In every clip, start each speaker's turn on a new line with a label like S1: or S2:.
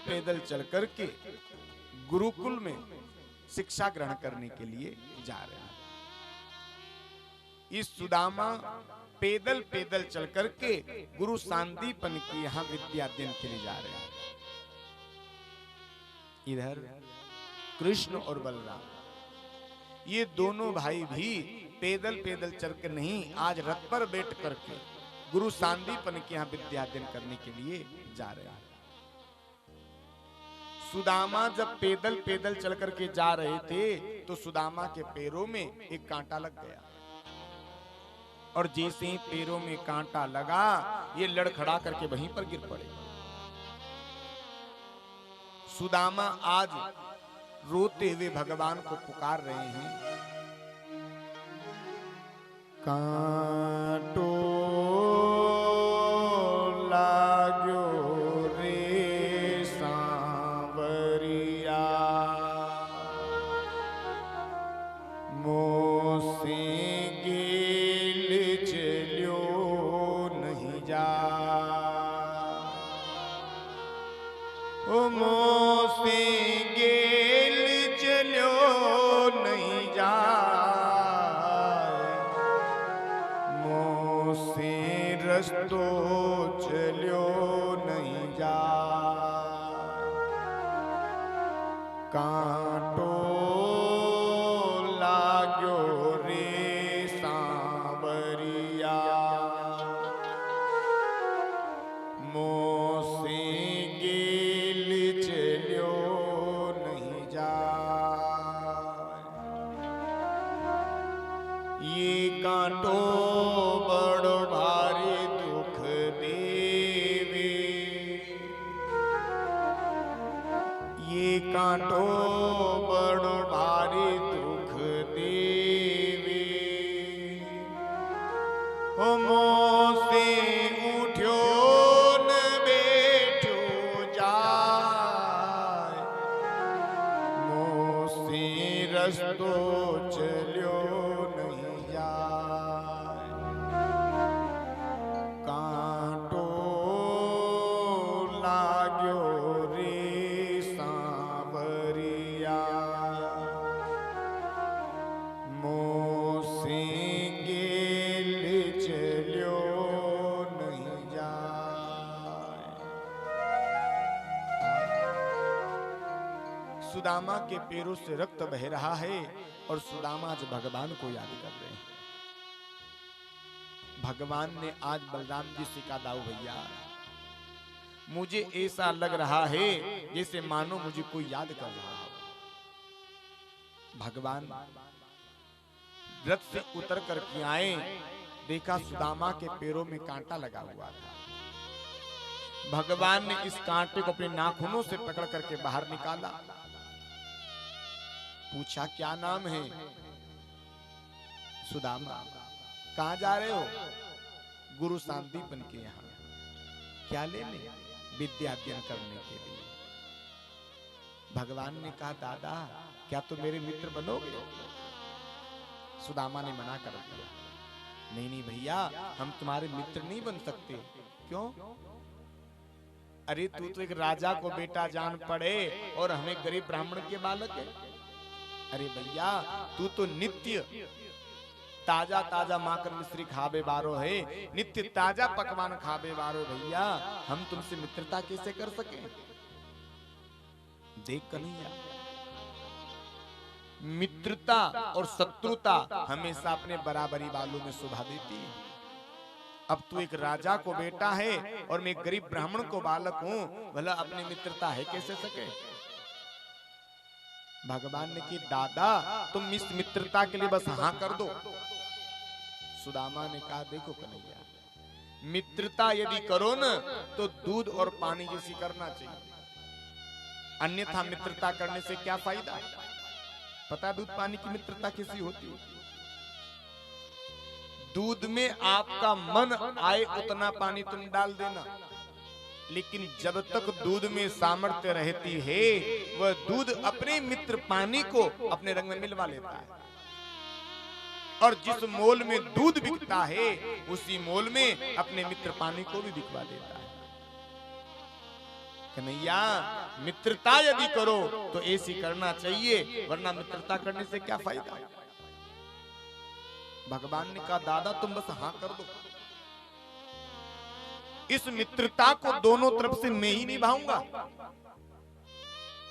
S1: पैदल चल करके गुरुकुल में शिक्षा ग्रहण करने के लिए जा रहे हैं। इस सुदामा पैदल पैदल चल करके गुरु सांदीपन के यहां विद्या अध्ययन के लिए जा रहे हैं। इधर कृष्ण और बलराम ये दोनों भाई भी पैदल पैदल चलकर नहीं, आज रथ पर बैठ करके गुरु सांदीपन के यहां विद्या अध्ययन करने के लिए जा रहे हैं। सुदामा जब पैदल पैदल चल करके जा रहे थे तो सुदामा के पैरों में एक कांटा लग गया, और जैसे ही पैरों में कांटा लगा ये लड़खड़ा करके वहीं पर गिर पड़े। सुदामा आज रोते हुए भगवान को पुकार रहे हैं, कांटो लाग्यो रे सांवरिया, मोसे गेल चलियो नहीं जा, ओ मोसे गेल चलियो नहीं जा, मोसे रस्तो चलियो नहीं जा, कांटो लाग्यो रे सांवरिया, मोसे गेल चलियो नहीं जा। ये कांटो बड़ो भारी दुख देवे, ये कांटो बड़ो भारी दुख देवे, ओ मोसे उठ्यो न बैठो जाय, मोसे रस्तो चलियो नहीं जाय, कांटो लाग्यो रे सांवरिया, मोसे गेल चलियो नहीं जाय। सुदामा के पैरों से रक्त बह रहा है और सुदामा आज भगवान को याद कर रहे हैं। भगवान ने आज बलराम जी से कहा, दाऊ भैया मुझे ऐसा लग रहा है जैसे मानो मुझे कोई याद कर रहा हो। भगवान रथ से उतर करके आए, देखा सुदामा के पैरों में कांटा लगा हुआ था। भगवान ने इस कांटे को अपने नाखूनों से पकड़ करके बाहर निकाला, पूछा क्या नाम है? सुदामा। कहां जा रहे हो? गुरु सांदीपन के यहां। क्या लेने? विद्या अध्ययन करने के लिए। भगवान ने कहा, दादा क्या तुम मेरे मित्र बनोगे? सुदामा ने मना कर दिया, नहीं नहीं भैया हम तुम्हारे मित्र नहीं बन सकते। क्यों? अरे तू तो एक राजा को बेटा जान पड़े और हमें गरीब ब्राह्मण के बालक है। अरे भैया तू तो नित्य ताजा ताजा माकर मिश्री खाबे बारो है, नित्य ताजा पकवान खाबे बारो। भैया हम तुमसे मित्रता कैसे कर सके? देख कन्हैया, मित्रता और शत्रुता हमेशा अपने बराबरी वालों में शोभा देती है। अब तू एक राजा को बेटा है और मैं गरीब ब्राह्मण को बालक हूं, भला अपनी मित्रता है कैसे सके? भगवान ने कि दादा तुम इस मित्रता के लिए बस हाँ कर दो। सुदामा ने कहा, देखो कन्हैया मित्रता यदि करो न तो दूध और पानी जैसी करना चाहिए, अन्यथा मित्रता करने से क्या फायदा? पता दूध पानी की मित्रता कैसी होती है? दूध में आपका मन आए उतना पानी तुम डाल देना, लेकिन जब तक दूध में सामर्थ्य रहती है वह दूध अपने मित्र पानी को अपने रंग में मिलवा लेता है। और जिस मोल में दूध बिकता है उसी मोल में अपने मित्र पानी को भी बिकवा देता है। कन्हैया मित्रता यदि करो तो ऐसी करना चाहिए, वरना मित्रता करने से क्या फायदा। भगवान ने कहा दादा तुम बस हाँ कर दो, इस मित्रता को दोनों तरफ से मैं ही निभाऊंगा।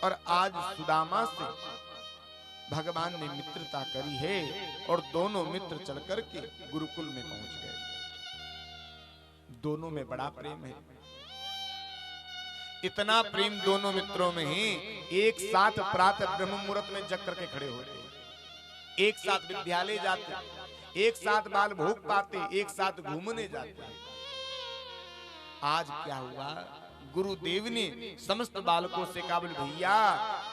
S1: और आज सुदामा से भगवान ने मित्रता करी है और दोनों मित्र चल करके गुरुकुल में पहुंच गए। दोनों में बड़ा प्रेम है, इतना प्रेम दोनों मित्रों में है, एक साथ प्रातः ब्रह्म मुहूर्त में जग करके खड़े होते, एक साथ विद्यालय जाते, एक साथ बाल भोग पाते, एक साथ घूमने जाते। आज क्या हुआ, गुरुदेव ने समस्त बालकों से कहा भैया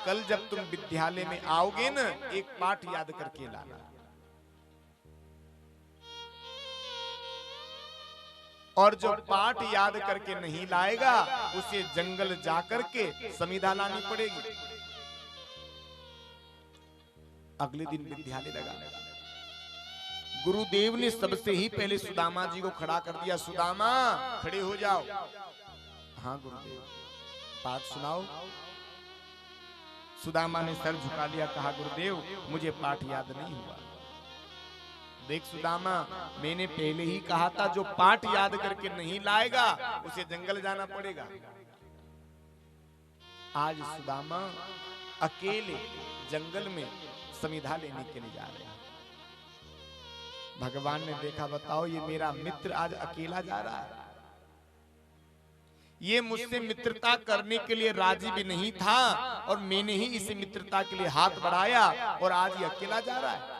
S1: कल जब तुम विद्यालय में आओगे न, एक पाठ याद करके लाना। और जो पाठ याद करके नहीं लाएगा उसे जंगल जाकर के समिधा लानी पड़ेगी। अगले दिन विद्यालय लगा, गुरुदेव ने सबसे ही पहले सुदामा जी को खड़ा कर दिया। सुदामा खड़े हो जाओ। हाँ गुरुदेव, पाठ सुनाओ। सुदामा ने सर झुका लिया, कहा गुरुदेव मुझे पाठ याद नहीं हुआ। देख सुदामा, मैंने पहले ही कहा था जो पाठ याद करके नहीं लाएगा उसे जंगल जाना पड़ेगा। आज सुदामा अकेले जंगल में समिधा लेने के लिए जा रहे हैं। भगवान ने देखा, बताओ ये मेरा मित्र आज अकेला जा रहा है, ये मुझसे मित्रता करने के लिए राजी भी नहीं था और मैंने ही इसे मित्रता के लिए हाथ बढ़ाया और आज ये अकेला जा रहा है।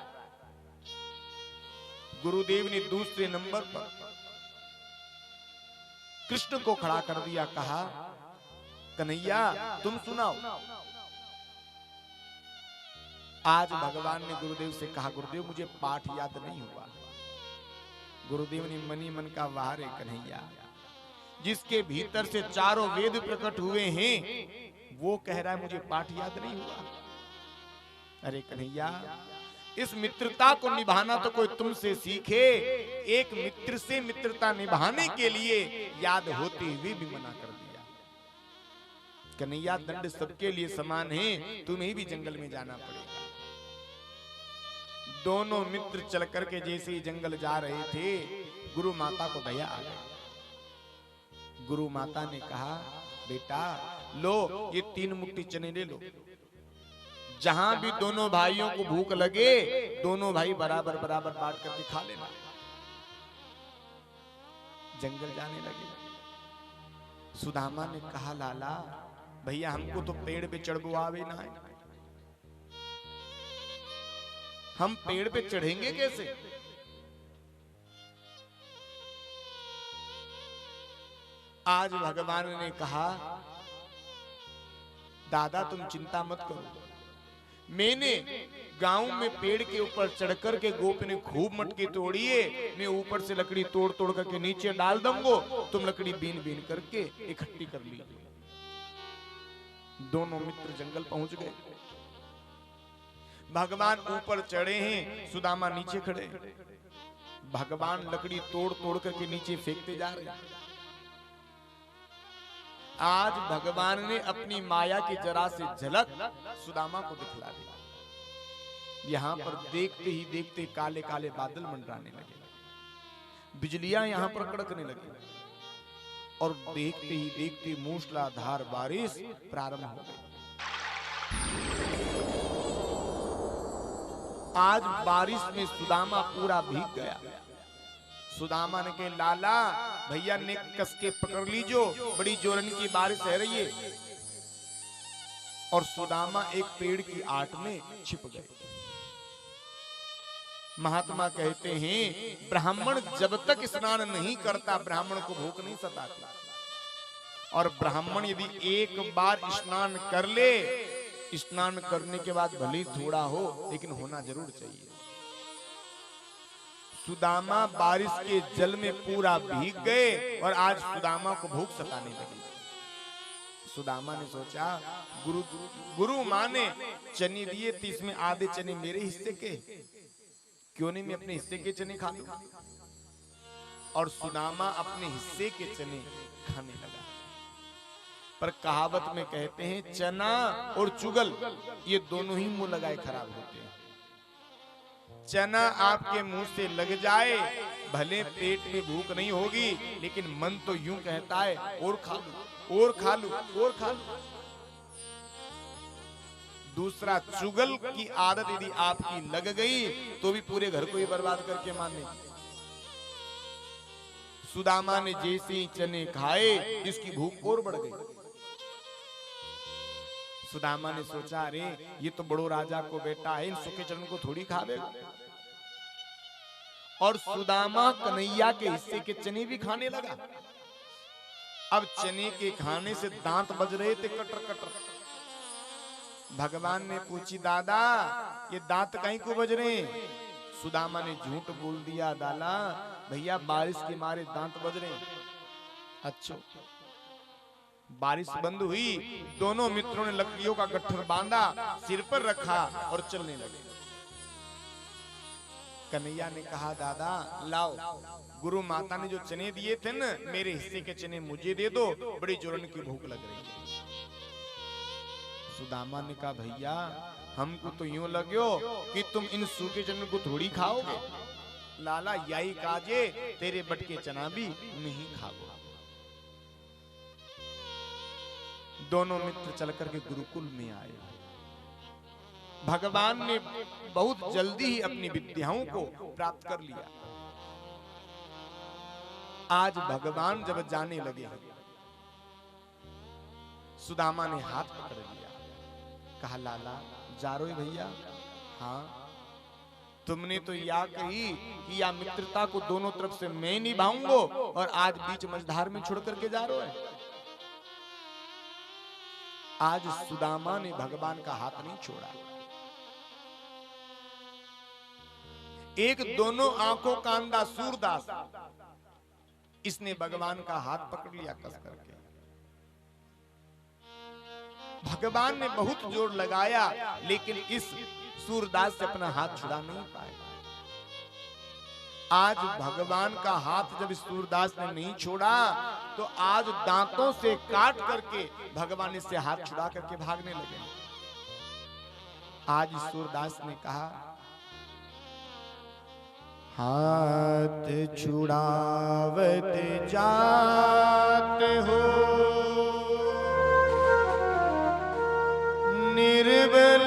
S1: गुरुदेव ने दूसरे नंबर पर कृष्ण को खड़ा कर दिया, कहा कन्हैया तुम सुनाओ। आज भगवान ने गुरुदेव से कहा, गुरुदेव मुझे पाठ याद नहीं हुआ। गुरुदेव ने मनी मन का, वाह रे कन्हैया, जिसके भीतर से चारों वेद प्रकट हुए हैं वो कह रहा है मुझे पाठ याद नहीं हुआ। अरे कन्हैया, इस मित्रता को निभाना तो कोई तुमसे सीखे। एक मित्र से मित्रता निभाने के लिए याद होते हुए भी मना कर दिया। कन्हैया दंड सबके लिए समान है, तुम्हें भी जंगल में जाना पड़ेगा। दोनों मित्र चल करके जैसे ही जंगल जा रहे थे, गुरु माता को दया आ गई। गुरु माता ने कहा, बेटा लो ये 3 मुट्ठी चने ले लो, जहां भी दोनों भाइयों को भूख लगे दोनों भाई बराबर बराबर बांट करके खा लेना। जंगल जाने लगे। सुदामा ने कहा, लाला भैया हमको तो पेड़ पे चढ़वावे ना है, हम पेड़ पे चढ़ेंगे कैसे? आज भगवान ने कहा, दादा तुम चिंता मत करो, मैंने गांव में पेड़ के ऊपर चढ़कर के गोप ने खूब मटकी तोड़ी है, मैं ऊपर से लकड़ी तोड़ तोड़ करके नीचे डाल दूंगा, तुम लकड़ी बीन बीन करके इकट्ठी कर लीजिए। दोनों मित्र जंगल पहुंच गए। भगवान ऊपर चढ़े हैं, सुदामा नीचे खड़े। भगवान लकड़ी तोड़ तोड़ करके नीचे फेंकते जा रहे हैं। आज भगवान ने अपनी माया की जरा से झलक सुदामा को दिखला दी। यहां पर देखते ही देखते काले काले बादल मंडराने लगे, बिजलियां यहां पर कड़कने लगी और देखते ही देखते मूसलाधार बारिश प्रारंभ हो गई। आज बारिश में सुदामा पूरा भीग गया। सुदामा ने कहा, लाला भैया ने कस के पकड़ लीजो, बड़ी जोरन की बारिश है रही है। और सुदामा एक पेड़ की आट में छिप गए। महात्मा कहते हैं ब्राह्मण जब तक स्नान नहीं करता ब्राह्मण को भूख नहीं सताती, और ब्राह्मण यदि एक बार स्नान कर ले, स्नान करने के बाद भले थोड़ा हो लेकिन होना जरूर चाहिए। सुदामा बारिश के जल में पूरा भीग गए और आज सुदामा को भूख सताने लगी। सुदामा ने सोचा, गुरु माँ ने चने दिए थे, इसमें आधे चने मेरे हिस्से के, क्यों नहीं मैं अपने हिस्से के चने खा लूं। और सुदामा अपने हिस्से के चने खाने लगा। पर कहावत में कहते हैं चना और चुगल ये दोनों ही मुंह लगाए खराब होते हैं। चना आपके मुंह से लग जाए, भले पेट में भूख नहीं होगी, लेकिन मन तो यूं कहता है और खा लूं, और खा लूं, और खा लूं। दूसरा, चुगल की आदत यदि आपकी लग गई तो भी पूरे घर को ही बर्बाद करके मानेगी। सुदामा ने जैसे ही चने खाए, इसकी भूख और बढ़ गई। सुदामा ने सोचा, अरे ये तो बड़ो राजा को बेटा है, इन सूखे चने को थोड़ी खावेगा। और सुदामा कन्हैया के हिस्से के चने भी खाने लगा। अब चने के खाने से दांत बज रहे थे कटर कटर। भगवान ने पूछी, दादा ये दांत कहीं को बज रहे? सुदामा ने झूठ बोल दिया, दादा भैया बारिश के मारे दांत बज रहे। अच्छा। बारिश बंद हुई, दोनों मित्रों ने लकड़ियों का गट्ठर बांधा, सिर पर रखा और चलने लगे। कन्हैया ने कहा, दादा लाओ, गुरु माता ने जो चने दिए थे ना, मेरे हिस्से के चने मुझे दे दो, बड़ी जोरन की भूख लग रही है। सुदामा ने कहा, भैया हमको तो यूं लग्यो कि तुम इन सूखे चने को थोड़ी खाओगे। लाला यही काजे तेरे बटके चना भी नहीं खाओ। दोनों मित्र चल करके गुरुकुल में आए। भगवान ने बहुत जल्दी ही अपनी विद्याओं को प्राप्त कर लिया। आज भगवान जब जाने लगे, सुदामा ने हाथ पकड़ लिया, कहा, लाला जा रहे भैया? हाँ। तुमने तो या कही कि या मित्रता को दोनों तरफ से मैं निभाऊंगा, और आज बीच मझधार में छोड़ करके जा रहे हो। आज सुदामा ने भगवान का हाथ नहीं छोड़ा। एक दोनों आंखों का अंधा सूरदास, इसने भगवान का हाथ पकड़ लिया कस करके। भगवान ने बहुत जोर लगाया, लेकिन इस सूरदास से अपना हाथ छुड़ा नहीं पाए। आज भगवान का हाथ जब सूरदास ने नहीं छोड़ा, तो आज दांतों से काट करके भगवान इससे हाथ छुड़ा करके भागने लगे। आज सूरदास ने कहा, हाथ छुड़ावत जात हो, निर्बल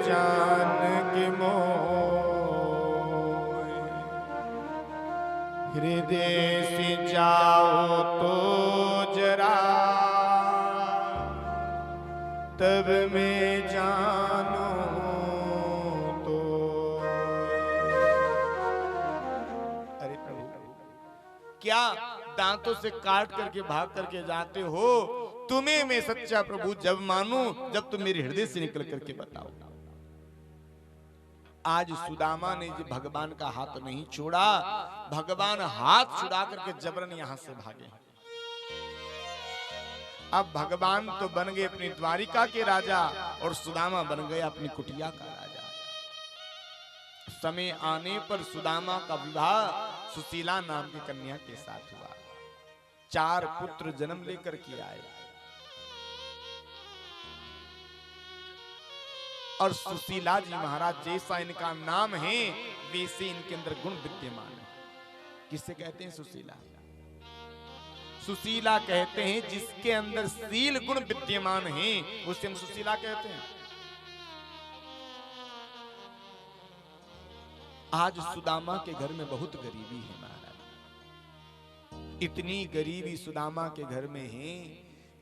S1: जान के मोह, हृदय से जाओ तो जरा, तब मैं जानो तो। अरे प्रभु, क्या दांतों से काट करके भाग करके जाते हो? तुम्हें मैं सच्चा प्रभु जब मानूं, जब तुम मेरे हृदय से निकल करके बताओ। आज सुदामा ने भगवान का हाथ नहीं छोड़ा, भगवान हाथ छुड़ा करके जबरन यहां से भागे। अब भगवान तो बन गए अपनी द्वारिका के राजा, और सुदामा बन गया अपनी कुटिया का राजा। समय आने पर सुदामा का विवाह सुशीला नाम की कन्या के साथ हुआ। 4 पुत्र जन्म लेकर के आए, और सुशीला जी महाराज जैसा इनका नाम है, वैसे इनके अंदर गुण विद्यमान है। किससे कहते हैं सुशीला? सुशीला कहते हैं जिसके अंदर शील गुण विद्यमान है, उसे हम सुशीला कहते हैं। आज सुदामा के घर में बहुत गरीबी है महाराज। इतनी गरीबी सुदामा के घर में है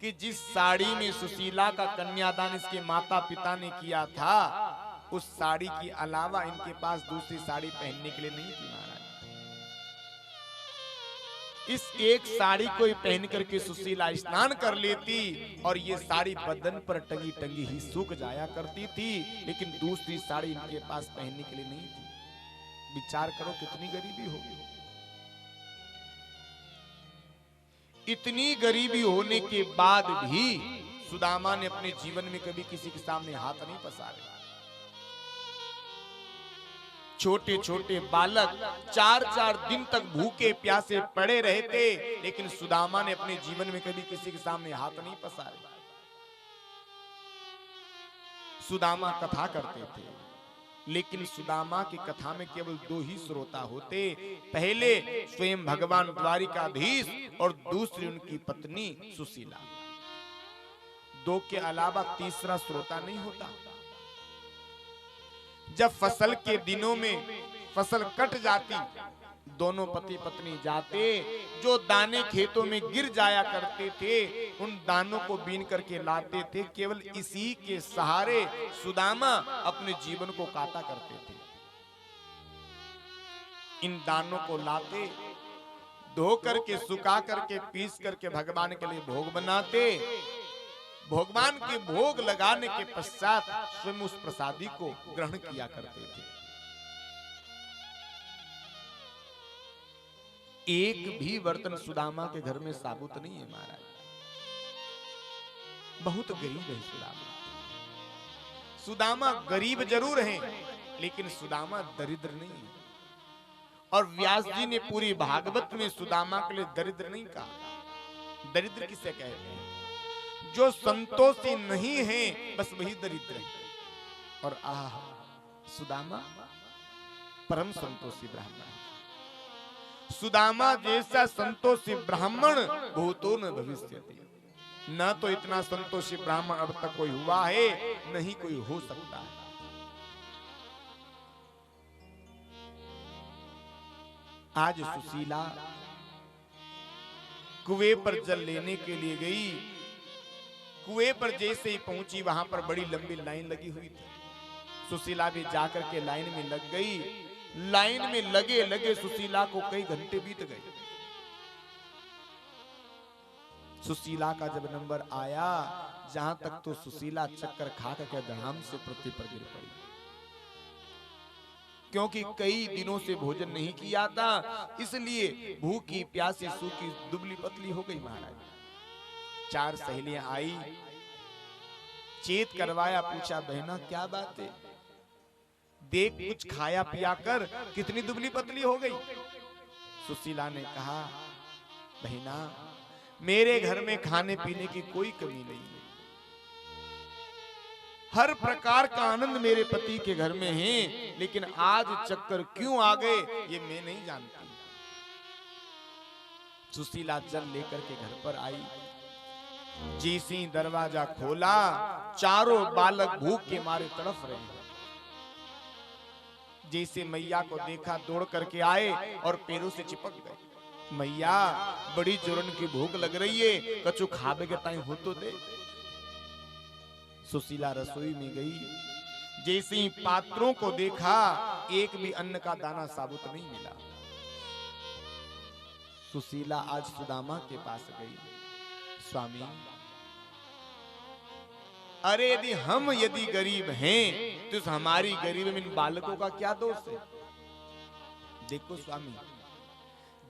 S1: कि जिस साड़ी में सुशीला का कन्यादान इसके माता पिता ने किया था, उस साड़ी के अलावा इनके पास दूसरी साड़ी पहनने के लिए नहीं थी महाराज। इस एक साड़ी को पहन करके सुशीला स्नान कर लेती, और ये साड़ी बदन पर टंगी टंगी ही सूख जाया करती थी, लेकिन दूसरी साड़ी इनके पास पहनने के लिए नहीं थी। विचार करो कितनी गरीबी होगी। इतनी गरीबी होने के बाद भी सुदामा ने अपने जीवन में कभी किसी के सामने हाथ नहीं पसारे। छोटे छोटे बालक 4-4 दिन तक भूखे प्यासे पड़े रहे थे, लेकिन सुदामा ने अपने जीवन में कभी किसी के सामने हाथ नहीं पसारे। सुदामा कथा करते थे, लेकिन सुदामा की कथा में केवल 2 ही श्रोता होते। पहले स्वयं भगवान द्वारिकाधीश और दूसरी उनकी पत्नी सुशीला। 2 के अलावा तीसरा श्रोता नहीं होता। जब फसल के दिनों में फसल कट जाती, दोनों पति पत्नी जाते, जो दाने खेतों में गिर जाया करते थे उन दानों को बीन करके लाते थे। केवल इसी के सहारे सुदामा अपने जीवन को काटा करते थे। इन दानों को लाते, धो करके सुखा करके पीस करके भगवान के लिए भोग बनाते। भगवान के भोग लगाने के पश्चात स्वयं उस प्रसादी को ग्रहण किया करते थे। एक भी बर्तन सुदामा के घर में साबुत नहीं है महाराज। बहुत गरीब है सुदामा। सुदामा गरीब जरूर है, लेकिन सुदामा दरिद्र नहीं है। और व्यास जी ने पूरी भागवत में सुदामा के लिए दरिद्र नहीं कहा। दरिद्र किसे कहते हैं? जो संतोषी नहीं है, बस वही दरिद्र है। और सुदामा परम संतोषी ब्राह्मण है। सुदामा जैसा संतोषी ब्राह्मण भूतो न भविष्यति। न तो इतना संतोषी ब्राह्मण अब तक कोई हुआ है, नहीं कोई हो सकता है। आज सुशीला कुएं पर जल लेने के लिए गई। कुएं पर जैसे ही पहुंची, वहां पर बड़ी लंबी लाइन लगी हुई थी। सुशीला भी जाकर के लाइन में लग गई। लाइन में लगे लगे सुशीला को कई घंटे बीत गए। सुशीला का जब नंबर आया, जहां तक तो सुशीला चक्कर खा करके धड़ाम से पृथ्वी पर गिर पड़ी, क्योंकि कई दिनों से भोजन नहीं किया था। इसलिए भूखी प्यासी सूखी दुबली पतली हो गई महाराज। 4 सहेलियां आई, चेत करवाया, पूछा बहना क्या बात है, देख कुछ खाया पिया कर कितनी दुबली पतली हो गई। सुशीला ने कहा बहना, मेरे घर में खाने पीने की कोई कमी नहीं है। हर प्रकार का आनंद मेरे पति के घर में है, लेकिन आज चक्कर क्यों आ गए ये मैं नहीं जानती। सुशीला जल लेकर के घर पर आई। जैसी दरवाजा खोला, चारों बालक भूख के मारे तड़फ रहे हैं। जैसे मैया को देखा, दौड़ करके आए और पैरों से चिपक गए। मैया, बड़ी जोरन की भूख लग रही है, कछु खावे के टाइम हो तो दे। सुशीला रसोई में गई। जैसे ही पात्रों को देखा, एक भी अन्न का दाना साबुत नहीं मिला। सुशीला आज सुदामा के पास गई। स्वामी, अरे यदि गरीब हैं, तो हमारी गरीब में इन बालकों का क्या दोष है? देखो स्वामी,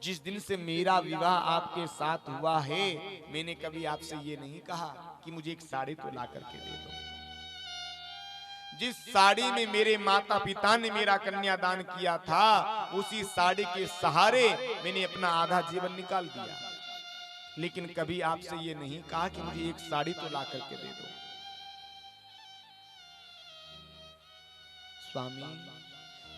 S1: जिस दिन से मेरा विवाह आपके साथ हुआ है, मैंने कभी आपसे ये नहीं कहा कि मुझे एक साड़ी तो ला करके दे दो। जिस साड़ी में मेरे माता पिता ने मेरा कन्यादान किया था, उसी साड़ी के सहारे मैंने अपना आधा जीवन निकाल दिया। लेकिन कभी आपसे ये नहीं कहा कि मुझे एक साड़ी तो ला करके दे दो। स्वामी,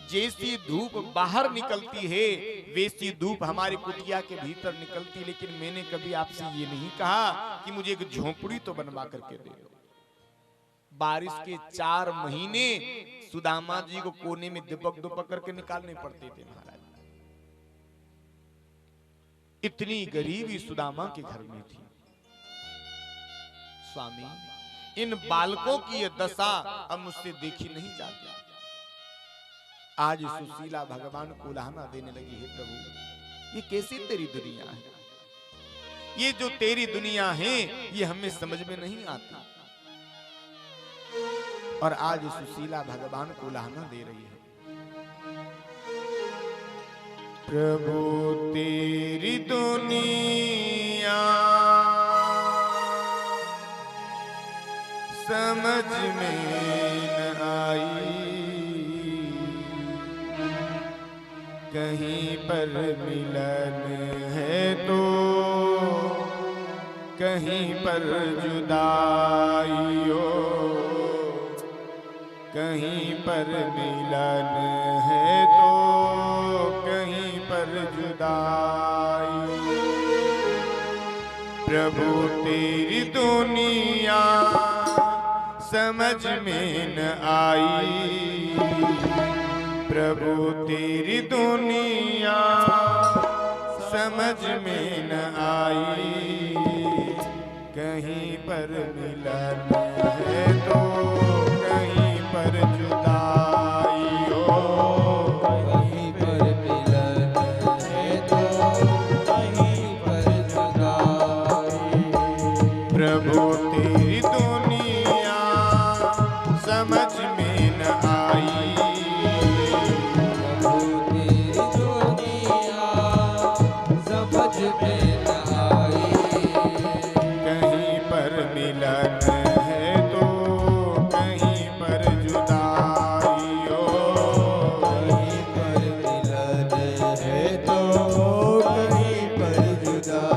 S1: जैसी धूप बाहर निकलती है, वैसी धूप हमारी कुटिया के भीतर निकलती, लेकिन मैंने कभी आपसे ये नहीं कहा कि मुझे एक झोंपड़ी तो बनवा करके दे दो। बारिश के 4 महीने सुदामा जी को कोने में दुपक दुपक करके निकालने पड़ते थे महाराज। इतनी गरीबी सुदामा के घर में थी। स्वामी, इन बालकों की यह दशा अब मुझसे देखी नहीं जाती। आज सुशीला भगवान को उलाहना देने लगी, है प्रभु, ये कैसी तेरी दुनिया है? ये जो तेरी दुनिया है, ये हमें समझ में नहीं आती। और आज सुशीला भगवान को उलाहना दे रही है। प्रभु तेरी दुनिया समझ में न आई, कहीं पर मिलन है तो कहीं पर जुदाई हो, कहीं पर मिलन है तो कहीं पर जुदाई। प्रभु तेरी दुनिया समझ में न आई, प्रभु तेरी दुनिया समझ में न आई। कहीं पर मिलन है तो कहीं पर जुदाई हो,
S2: कहीं पर मिलन है तो कहीं पर जुदाई।
S1: प्रभु तेरी दुनिया समझ में न आई,
S2: प्रभु तेरी दुनिया समझ में न आई।
S1: कहीं पर मिलन है तो कहीं पर जुदाई हो,
S2: कहीं पर मिलन है तो कहीं पर जुदाई।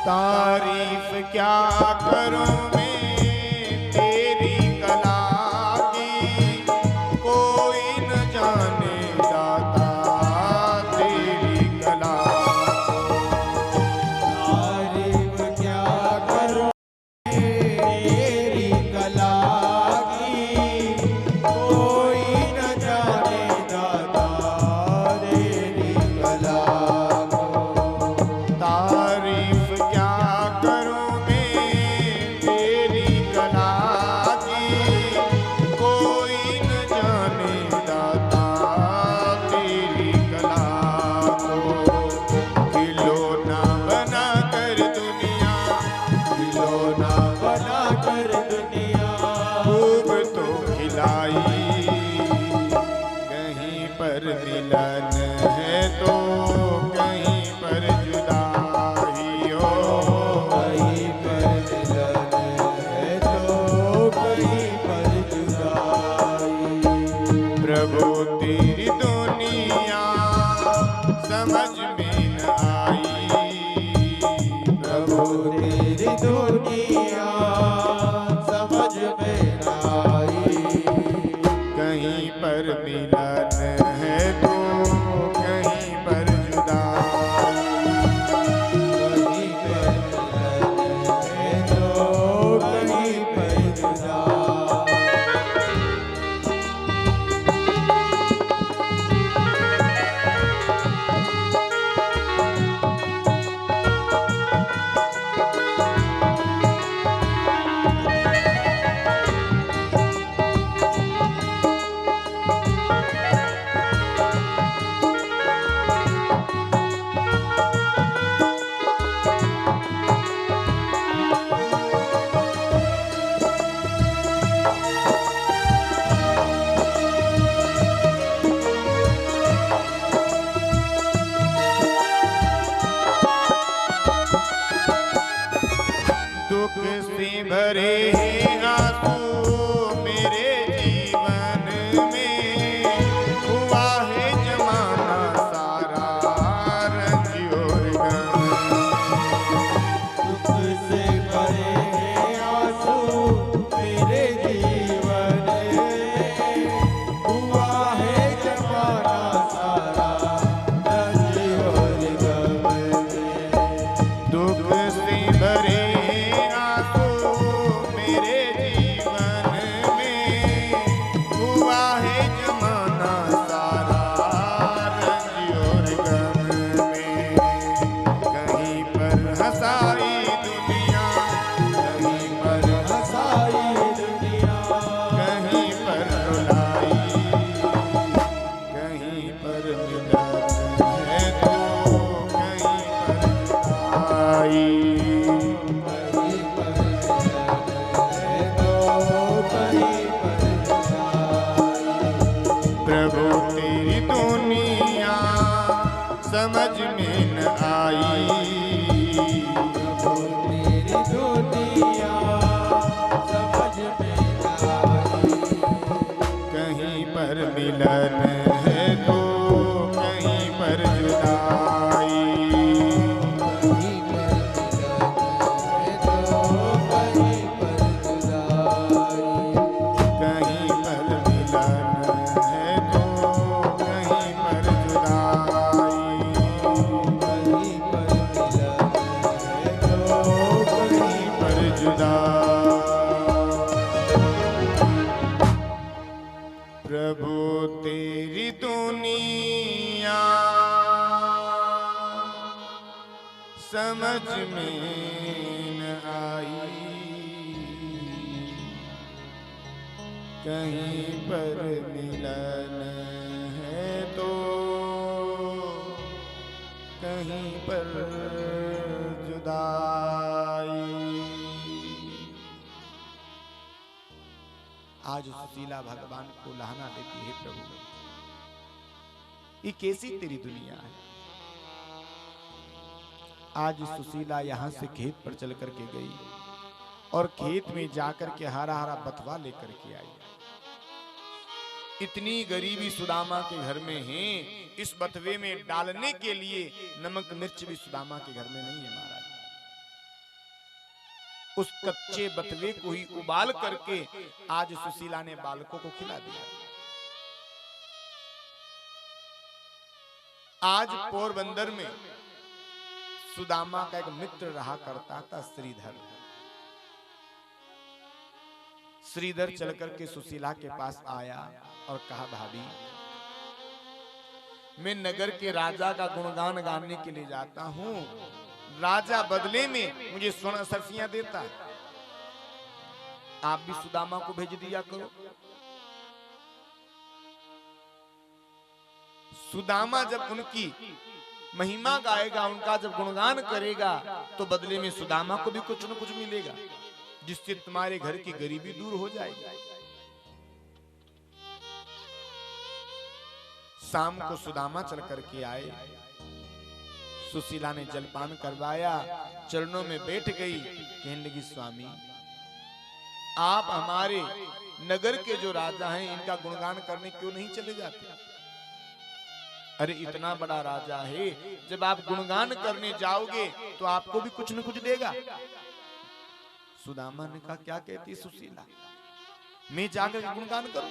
S1: तारीफ क्या करूं मैं तेरी कला की, कोई न जाने दाता तेरी कला।
S2: तारीफ क्या करूं तेरी कला की, कोई न जाने दाता तेरी कला को।
S1: तारीफ क्या करूं मैं तेरी कला की, कोई न जाने दाता तेरी कला को। खिलौना बना कर दुनिया,
S2: खिलौना बना कर दुनिया
S1: खूब तो खिलाई। कहीं पर मिलन है तो कहीं पर जुदाई हो,
S2: कहीं पर मिलन है तो कहीं पर जुदाई।
S1: प्रभु तेरी दुनिया समझ में न आई,
S2: प्रभु तेरी दुनिया समझ में न आई।
S1: कहीं पर मिलन है तो कहीं पर जुदाई।
S2: कहीं पर मिलन है तो कहीं पर जुदाई। पर मिलन है तो कहीं पर जुदाई।
S3: कहीं पर मिलन है तो कहीं पर जुदाई।
S2: कहीं पर मिलन है तो कहीं पर जुदाई।
S3: कहीं पर मिलन है तो
S2: कहीं पर जुदाई। प्रभु तेरी दुनिया समझ में न आई। कहीं पर मिलन है तो कहीं पर जुदाई।
S1: आज सुशीला भगवान को लहना देती है, प्रभु ये कैसी तेरी दुनिया है। आज सुशीला यहाँ से खेत पर चल करके गई और खेत में जाकर के हरा हरा बथवा लेकर के आई। इतनी गरीबी सुदामा के घर में है, इस बथवे में डालने के लिए नमक मिर्च भी सुदामा के घर में नहीं है महाराज। उस कच्चे बथवे को ही उबाल करके आज सुशीला ने बालकों को खिला दिया। आज पोरबंदर में सुदामा का एक मित्र रहा करता था, श्रीधर। श्रीधर चल करके सुशीला के पास आया और कहा, भाभी मैं नगर के राजा का गुणगान गाने के लिए जाता हूं, राजा बदले में मुझे स्वर्ण सरसियां देता है, आप भी सुदामा को भेज दिया करो। सुदामा जब उनकी महिमा गाएगा, उनका जब गुणगान करेगा, तो बदले में सुदामा को भी कुछ न कुछ मिलेगा, जिससे तुम्हारे घर की गरीबी दूर हो जाएगी। शाम को सुदामा चल करके आए, सुशीला ने जलपान करवाया, चरणों में बैठ गई, कहने लगी, स्वामी आप हमारे नगर के जो राजा हैं, इनका गुणगान करने क्यों नहीं चले जाते? अरे इतना बड़ा राजा है, जब आप गुणगान करने जाओगे तो आपको भी कुछ न कुछ देगा। सुदामा ने कहा, क्या कहती सुशीला, मैं जाकर गुणगान करूं?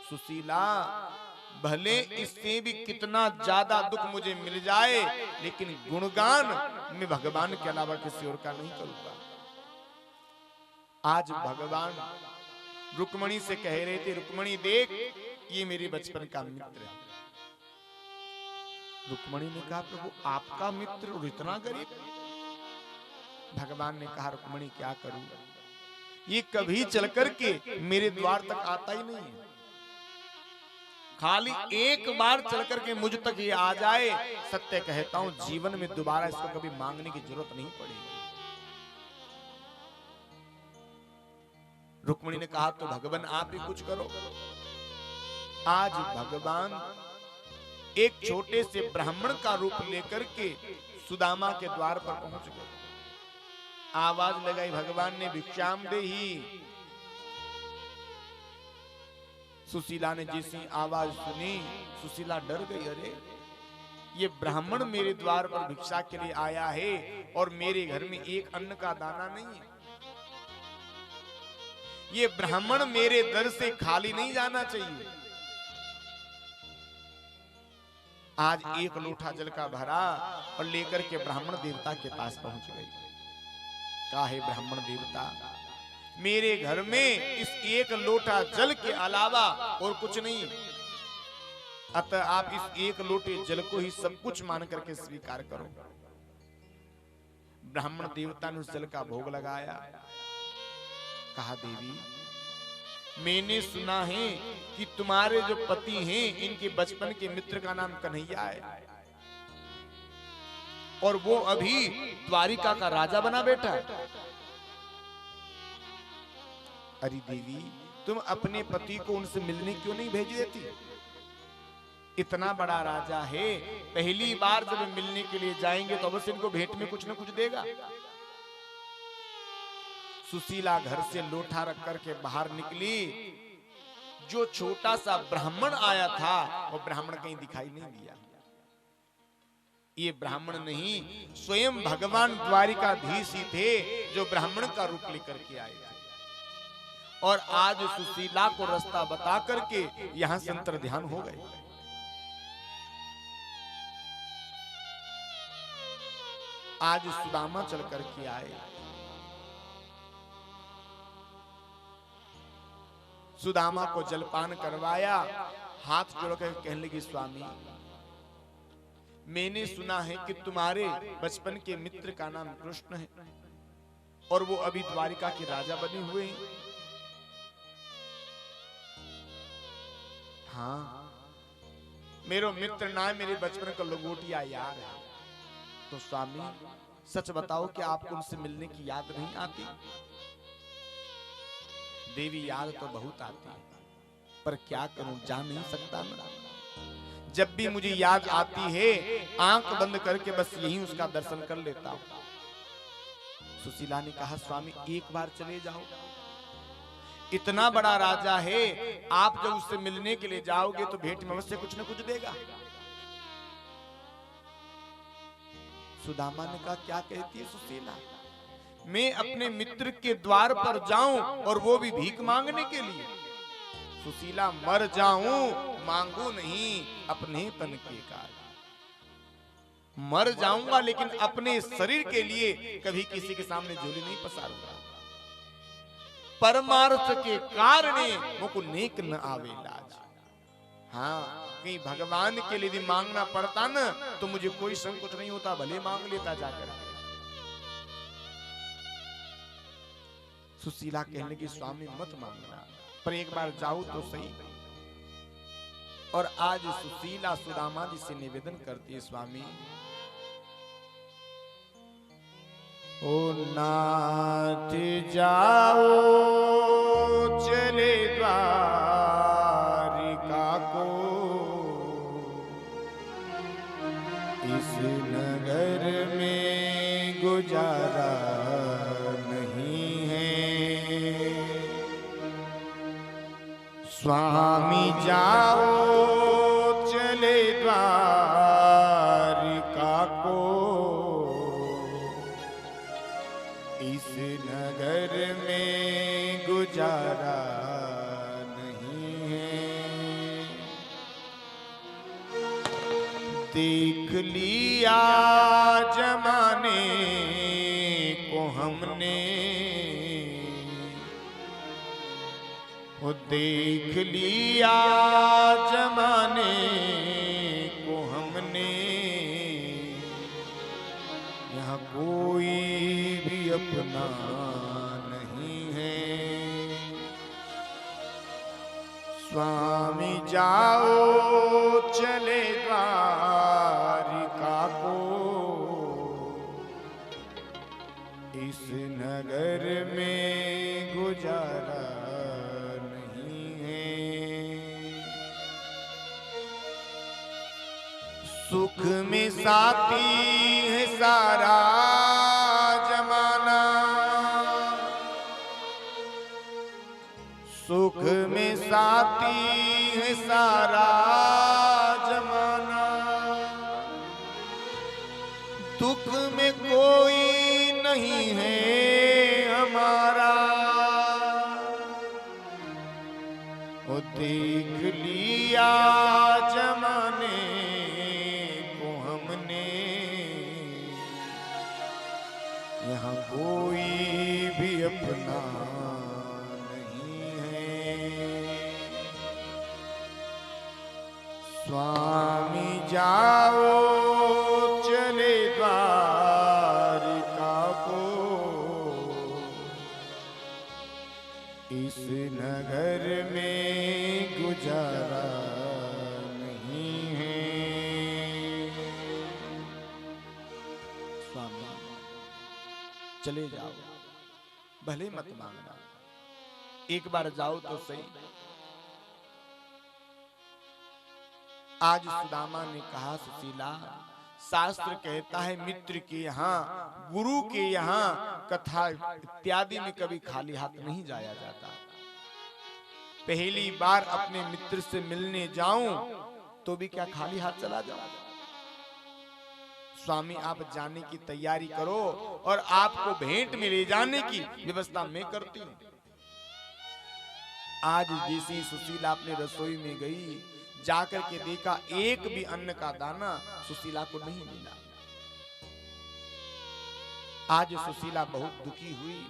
S1: सुशीला, भले इससे भी कितना ज्यादा दुख मुझे मिल जाए, लेकिन गुणगान मैं भगवान के अलावा किसी और का नहीं करूंगा। आज भगवान रुक्मणी से कह रहे थे, रुक्मणी देख, ये मेरे बचपन का मित्र है। रुक्मणी ने कहा, प्रभु आपका मित्र और इतना गरीब? भगवान ने कहा, रुक्मणी क्या करूं, ये कभी चल करके मेरे द्वार तक आता ही नहीं है, खाली एक बार चल करके मुझ तक ये आ जाए, सत्य कहता हूं जीवन में दोबारा इसको कभी मांगने की जरूरत नहीं पड़ेगी। रुक्मणी ने कहा, तो भगवान आप ही कुछ करो। आज भगवान एक छोटे से ब्राह्मण का रूप लेकर के सुदामा के द्वार पर पहुंच गए। आवाज लगाई भगवान ने, भिक्षाम देहि। सुशीला ने जैसी आवाज सुनी, सुशीला डर गई, अरे ये ब्राह्मण मेरे द्वार पर भिक्षा के लिए आया है और मेरे घर में एक अन्न का दाना नहीं है, ये ब्राह्मण मेरे दर से खाली नहीं जाना चाहिए। आज एक लोटा जल का भरा और लेकर के ब्राह्मण देवता के पास पहुंच गई। कहा, हे ब्राह्मण देवता, मेरे घर में इस एक लोटा जल के अलावा और कुछ नहीं, अतः आप इस एक लोटे जल को ही सब कुछ मान करके स्वीकार करो। ब्राह्मण देवता ने उस जल का भोग लगाया। कहा, देवी मैंने सुना है कि तुम्हारे जो पति हैं, इनके बचपन के मित्र का नाम कन्हैया है और वो अभी द्वारिका का राजा बना बैठा है। अरे देवी, तुम अपने पति को उनसे मिलने क्यों नहीं भेज देती? इतना बड़ा राजा है, पहली बार जब मिलने के लिए जाएंगे तो अवश्य इनको भेंट में कुछ न कुछ देगा। सुशीला घर से लोटा रख करके बाहर निकली, जो छोटा सा ब्राह्मण आया था वो ब्राह्मण कहीं दिखाई नहीं दिया। ये ब्राह्मण नहीं, स्वयं भगवान द्वारिकाधीश ही थे जो ब्राह्मण का रूप लेकर के आए थे। और आज सुशीला को रास्ता बता करके यहां से अंतर ध्यान हो गए। आज सुदामा चल करके आए। सुदामा को जलपान करवाया, हाथ जोड़कर कहने लगी, स्वामी मैंने सुना है कि तुम्हारे बचपन के मित्र का नाम कृष्ण है और वो अभी द्वारिका के राजा बने हुए हैं। हाँ, मेरा मित्र ना मेरे बचपन का लंगोटिया यार है। तो स्वामी सच बताओ कि आपको उनसे मिलने की याद नहीं आती? देवी याद तो बहुत आती है, पर क्या करूं, जा नहीं सकता मैं। जब भी मुझे याद आती है आंख बंद करके बस यही उसका दर्शन कर लेता हूं। सुशीला ने कहा, स्वामी एक बार चले जाओ, इतना बड़ा राजा है, आप जब उससे मिलने के लिए जाओगे तो भेंट में अवश्य कुछ न कुछ देगा। सुदामा ने कहा, क्या कहती है सुशीला, मैं अपने मित्र के द्वार पर जाऊं और वो भी भीख मांगने के लिए? सुशीला, मर जाऊं मांगू नहीं अपने तन के कार्य। मर जाऊंगा लेकिन अपने शरीर के लिए कभी किसी के सामने झोली नहीं पसारूंगा। परमार्थ के कारणे मुझको नेक न आवे लाज। हाँ, कहीं भगवान के लिए भी मांगना पड़ता न तो मुझे कोई संकोच नहीं होता, भले मांग लेता जाकर। सुशीला कहने की, स्वामी मत मांगना, पर एक बार जाओ तो सही। और आज सुशीला सुदामा जी से निवेदन करती है, स्वामी
S2: ओ नाथ जाओ चले द्वारिका को, इस नगर में गुजारा नहीं है। स्वामी जाओ चले द्वारिका को, इस नगर में गुजारा नहीं है। देख लिया जमाने को हमने, वो देख लिया जमाने को हमने, यहाँ कोई भी अपना नहीं है। स्वामी जाओ चले द्वारिका को, इस नगर में गुजारा नहीं है। सुख में साथी है सारा जमाना, सुख में साथी है सारा जमाना, दुख में कोई नहीं है हमारा। ओ देख लिया जमाने को हमने, यहाँ कोई भी अपना नहीं है। स्वामी जाओ चले द्वारिका को, इस नगर में गुजारा नहीं है।
S1: स्वामी चले जाओ, भले मत मांगना, एक बार जाओ तो सही। आज सुदामा ने कहा, सुशीला शास्त्र कहता है मित्र के यहाँ, गुरु के यहाँ कथा इत्यादि में कभी खाली हाथ नहीं जाया जाता। पहली बार अपने मित्र से मिलने जाऊं तो भी क्या खाली हाथ चला जाऊं? स्वामी आप जाने की तैयारी करो और आपको भेंट में ले जाने की व्यवस्था मैं करती हूं। आज जैसी सुशीला अपने रसोई में गई, जाकर के देखा एक भी अन्न का दाना सुशीला को नहीं मिला। आज सुशीला बहुत दुखी हुई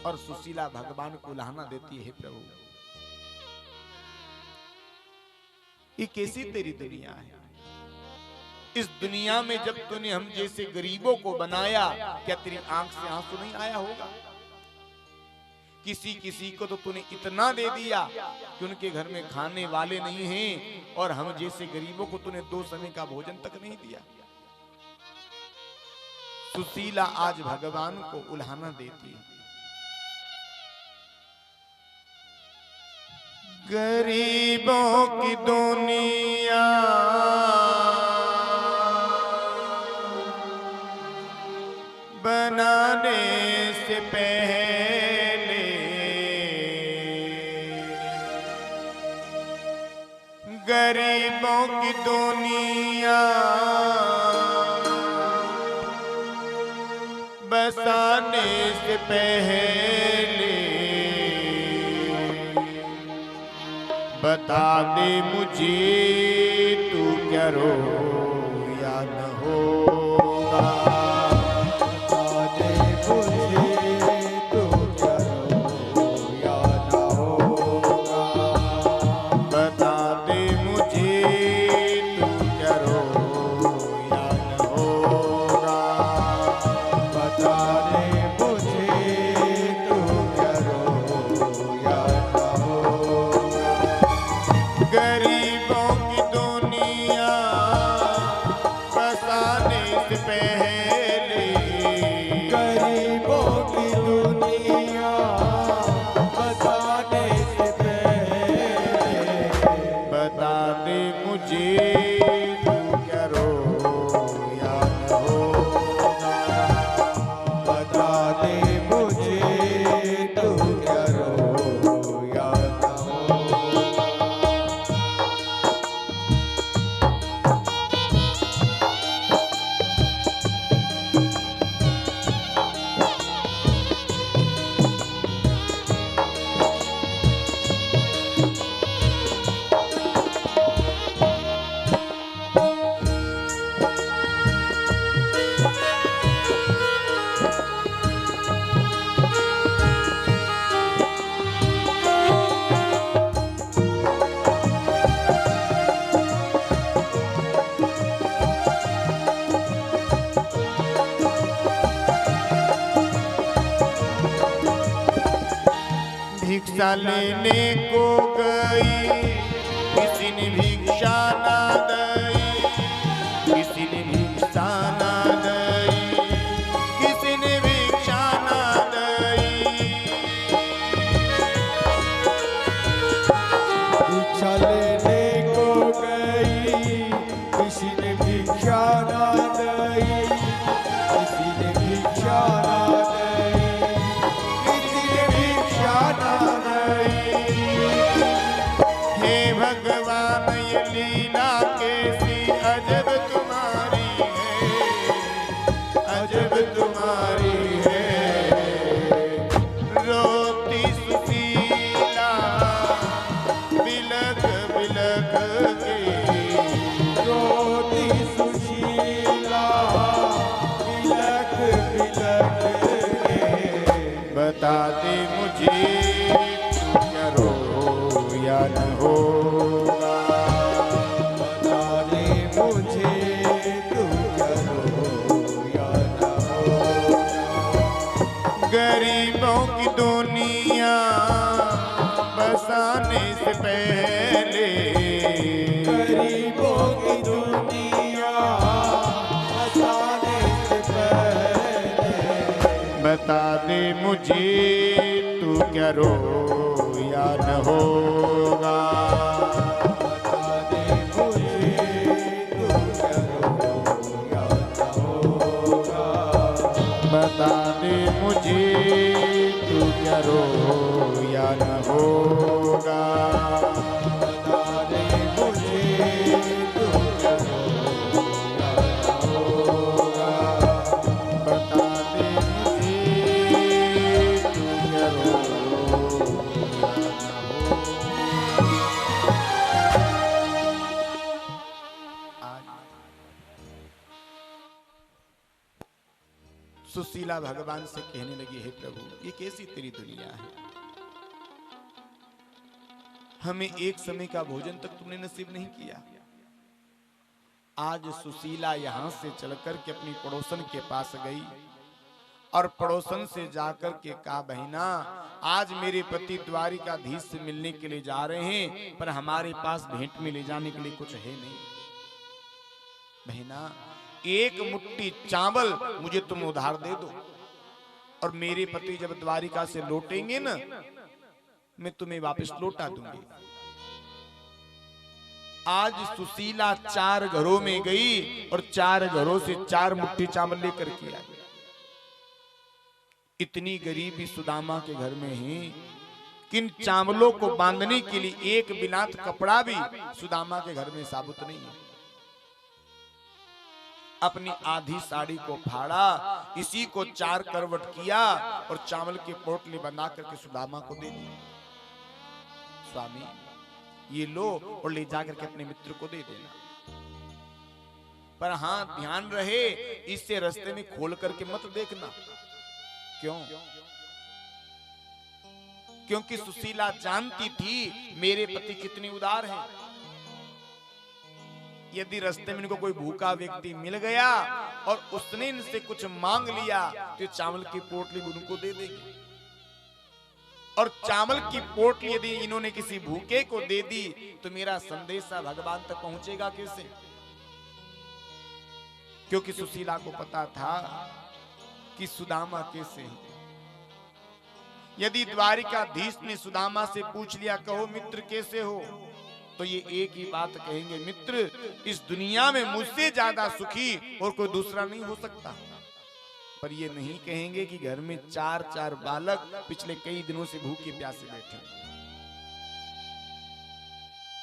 S1: और सुशीला भगवान को लहाना देती है, प्रभु ये कैसी तेरी दुनिया है? इस दुनिया में जब तूने हम जैसे गरीबों को बनाया, क्या तेरी आंख से आंसू नहीं आया होगा? किसी किसी को तो तूने इतना दे दिया कि उनके घर में खाने वाले नहीं हैं, और हम जैसे गरीबों को तूने 2 समय का भोजन तक नहीं दिया। सुशीला आज भगवान को उल्हाना देती है।
S2: गरीबों की दुनिया बनाने से पहले गरीबों की दुनिया बसाने से पहले बता दे मुझे तू क्या रो या न होगा।
S3: बता दे मुझे तू क्या रो या न होगा।
S2: बता दे मुझे तू क्या रो या न होगा।
S3: बता दे मुझे तू क्या रो या न होगा।
S2: गरीबों की दुनिया बसाने से पहले
S3: गरीबों की दुनिया बसाने से पहले
S2: बता दे मुझे तू क्या रो या न होगा।
S3: बता दे मुझे तू क्या रो या न होगा।
S2: भिक्षा लेने को गई, किसी ने भिक्षा ना दई, किसी ने भिक्षा ना दई, किसी ने भिक्षा ना दई।
S3: भिक्षा लेने को गई, किसी ने भिक्षा ना दई, किसी ने भिक्षा ना दई, किसी ने भिक्षा ना दई।
S2: हे भगवान ये लीला कैसी अजब तुम्हारी है, अजब तुम्हारी है। रोती सुशीला बिलख बिलख के,
S3: रोती सुशीला बिलख बिलख के।
S2: बता दे मुझे तू क्या रो या न होगा।
S3: बता दे मुझे तू क्या रो या न होगा।
S2: गरीबों की दुनिया बसाने से पहले
S3: गरीबों की दुनिया बसाने से पहले
S2: बता दे मुझे तू क्या रो या न होगा।
S3: बता दे मुझे तू क्या रो या न होगा।
S2: बता दे मुझे तू क्या रो या न होगा।
S3: बता दे मुझे तू क्या रोया होगा।
S2: बता दे मुझे तू क्या रोया न
S1: सुशीला भगवान से कहने लगी, हे प्रभु, ये कैसी तेरी दुनिया है? हमें एक समय का भोजन तक तुमने नसीब नहीं किया। आज सुशीला यहां से चलकर के अपनी पड़ोसन के पास गई और पड़ोसन से जाकर के कहा, बहिना, आज मेरे पति द्वारिकाधीश से मिलने के लिए जा रहे हैं, पर हमारे पास भेंट में ले जाने के लिए कुछ है नहीं। बहिना, एक मुट्ठी चावल मुझे तुम उधार दे दो, और मेरे पति जब द्वारिका से लौटेंगे ना, मैं तुम्हें वापस लौटा दूंगी। आज सुशीला 4 घरों में गई और 4 घरों से 4 मुट्ठी चावल लेकर के आई। इतनी गरीबी सुदामा के घर में है, किन चावलों को बांधने के लिए एक बिलात कपड़ा भी सुदामा के घर में साबुत नहीं है। अपनी आधी साड़ी को फाड़ा, इसी को 4 करवट किया और चावल के पोटली बना करके सुदामा को दे दी। स्वामी, ये लो और ले जाकर के अपने मित्र को दे देना, पर हां ध्यान रहे, इससे रास्ते में खोल करके मत देखना। क्यों? क्योंकि सुशीला जानती थी मेरे पति कितने उदार हैं। यदि रास्ते में इनको कोई भूखा व्यक्ति मिल गया और उसने इनसे कुछ मांग लिया, तो चावल की पोटली उनको दे देगी। और चावल की पोटली यदि इन्होंने किसी भूखे को दे दी, तो मेरा संदेशा भगवान तक पहुंचेगा कैसे? क्योंकि सुशीला को पता था कि सुदामा कैसे है। यदि द्वारिकाधीश ने सुदामा से पूछ लिया, कहो मित्र कैसे हो, तो ये एक ही बात कहेंगे, मित्र, इस दुनिया में मुझसे ज्यादा सुखी और कोई दूसरा नहीं हो सकता। पर ये नहीं कहेंगे कि घर में 4 बालक पिछले कई दिनों से भूखे प्यासे बैठे।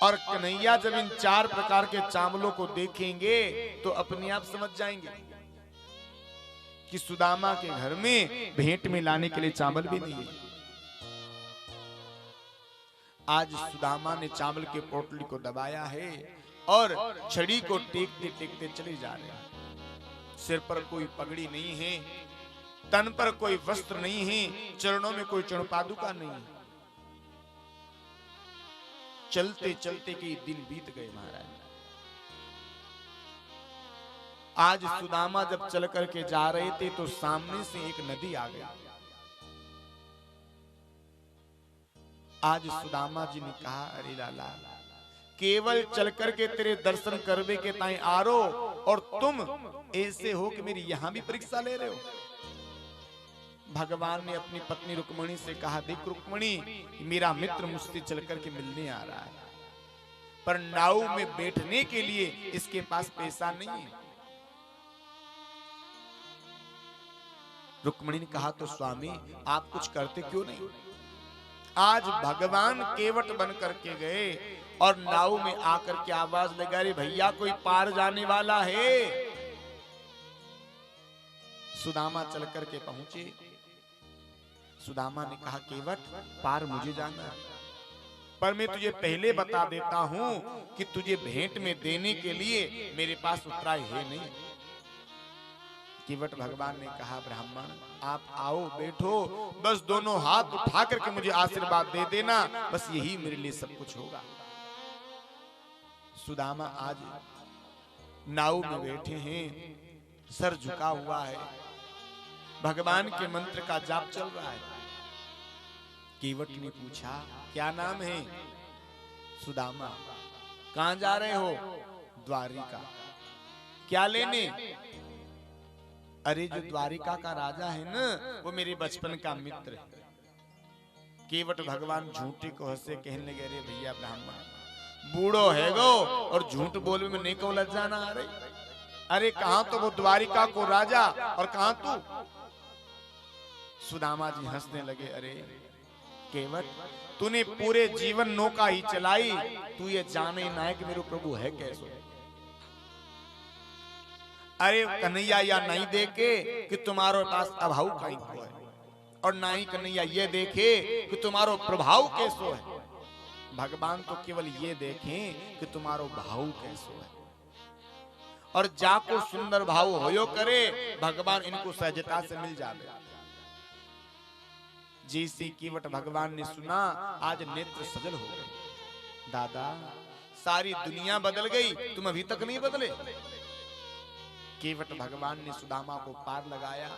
S1: और कन्हैया जब इन 4 प्रकार के चावलों को देखेंगे तो अपने आप समझ जाएंगे कि सुदामा के घर में भेंट में लाने के लिए चावल भी नहीं है। आज सुदामा ने चावल के पोटली को दबाया है और छड़ी को टेकते टेकते चले जा रहे हैं। सिर पर कोई पगड़ी नहीं है, तन पर कोई वस्त्र नहीं है, चरणों में कोई चरणपादुका नहीं है। चलते चलते कई दिन बीत गए महाराज। आज सुदामा जब चल करके जा रहे थे तो सामने से एक नदी आ गई। आज सुदामा जी ने कहा, अरे लाला, केवल चल करके तेरे दर्शन करवे के ताई आरो, और तुम ऐसे हो कि मेरी यहां भी परीक्षा ले रहे हो। भगवान ने अपनी पत्नी रुक्मणी से कहा, देख रुक्मणी, मेरा मित्र मुझसे चल करके मिलने आ रहा है, पर नाव में बैठने के लिए इसके पास पैसा नहीं है। रुक्मणी ने कहा, तो स्वामी आप कुछ करते क्यों नहीं? आज भगवान केवट बन करके गए और नाव में आकर के आवाज लगा रही, भैया कोई पार जाने वाला है। सुदामा चल करके पहुंचे। सुदामा ने कहा, केवट, पार मुझे जाना है, पर मैं तुझे पहले बता देता हूं कि तुझे भेंट में देने के लिए मेरे पास उतराई है नहीं। केवट भगवान ने कहा, ब्राह्मण आप आओ, बैठो, बस दोनों हाथ उठा करके मुझे आशीर्वाद दे देना, बस यही मेरे लिए सब कुछ होगा। सुदामा आज नाव में बैठे हैं, सर झुका हुआ है, भगवान के मंत्र का जाप चल रहा है। केवट ने पूछा, क्या नाम है? सुदामा। कहां जा रहे हो? द्वारिका। क्या लेने? अरे जो द्वारिका का राजा है ना, वो मेरे बचपन का मित्र है। केवट भगवान झूठे को हंसे, कहने लगे, अरे भैया ब्राह्मण, बूढ़ो है गो और झूठ बोलने में नहीं को लज्जा ना आ रही? अरे कहां तो वो द्वारिका को राजा और कहां तू? सुदामा जी हंसने लगे, अरे केवट, तूने पूरे जीवन नौका ही चलाई, तू ये जाने ना कि मेरे प्रभु है कैसे। अरे कन्हैया या नहीं देखे कि तुम्हारे पास अभाव कहीं को है, और ना ही कन्हैया ये देखे कि तुम्हारो प्रभाव कैसो है। भगवान तो केवल ये देखें कि तुम्हारो भाव कैसो है, और जाको सुंदर भाव होयो करे, भगवान इनको सहजता से मिल जावे। जैसे केवट भगवान ने सुना, आज नेत्र सजल हो गए। दादा, सारी दुनिया बदल गई, तुम अभी तक नहीं बदले। केवट भगवान ने सुदामा को पार लगाया।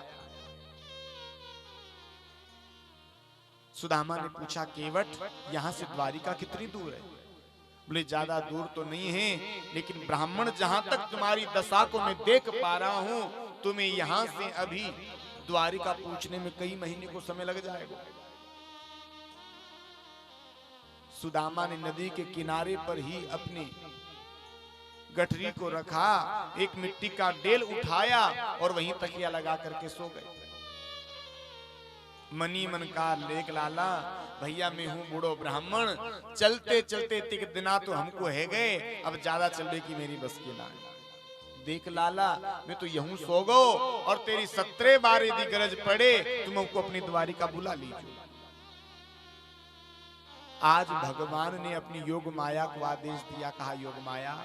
S1: सुदामा ने पूछा, केवट यहां से द्वारिका कितनी दूर है? बोले ज्यादा दूर तो नहीं है, लेकिन ब्राह्मण जहां तक तुम्हारी दशा को मैं देख पा रहा हूं, तुम्हें यहां से अभी द्वारिका पूछने में कई महीने को समय लग जाएगा। सुदामा ने नदी के किनारे पर ही अपनी गठरी को रखा, एक मिट्टी का डेल उठाया और वहीं तकिया लगा करके सो गए। मनी मन का लेख लाला, भैया मैं हूं बूढ़ो ब्राह्मण, चलते चलते तिक दिना तो हमको है गए, अब ज्यादा चलने की मेरी बस की ना। देख लाला, मैं तो यूं सो गो, और तेरी 17 बार यदि गरज पड़े तुम हमको अपनी द्वारिका बुला लीजिए। आज भगवान ने अपनी योग माया को आदेश दिया, कहा योग माया,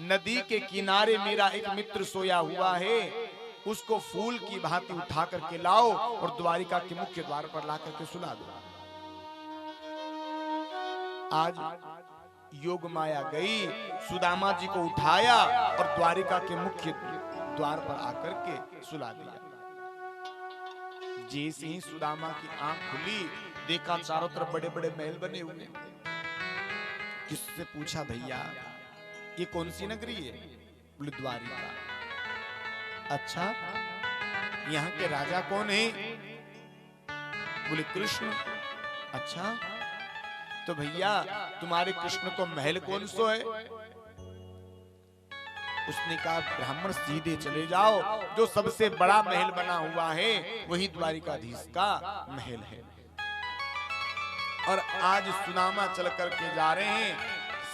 S1: नदी के किनारे मेरा एक मित्र सोया हुआ है, उसको फूल की भांति उठा करके लाओ और द्वारिका के मुख्य द्वार पर ला करके सुला दो। आज योग माया गई, सुदामा जी को उठाया और द्वारिका के मुख्य द्वार पर आकर के सुला दिया। जैसे ही सुदामा की आंख खुली, देखा चारों तरफ बड़े बड़े महल बने हुए। किससे पूछा, भैया ये कौन सी नगरी है? बोले द्वारिका। अच्छा, यहाँ के राजा कौन है? बोले कृष्ण। अच्छा, तो भैया तुम्हारे कृष्ण को महल कौन सो है? उसने कहा, ब्राह्मण सीधे चले जाओ, जो सबसे बड़ा महल बना हुआ है वही द्वारिकाधीश का महल है। और आज सुदामा चल करके जा रहे हैं,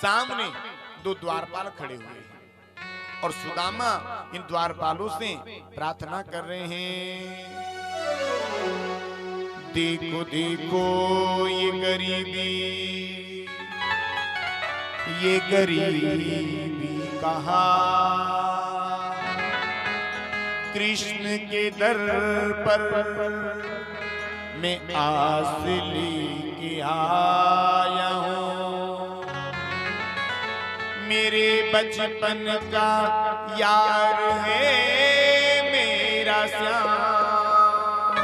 S1: सामने 2 द्वारपाल खड़े हुए हैं, और सुदामा इन द्वारपालों से प्रार्थना कर रहे हैं, देखो देखो ये गरीबी कहा, कृष्ण के दर पर मैं आस लेके आया हूँ, मेरे बचपन का यार है मेरा श्याम,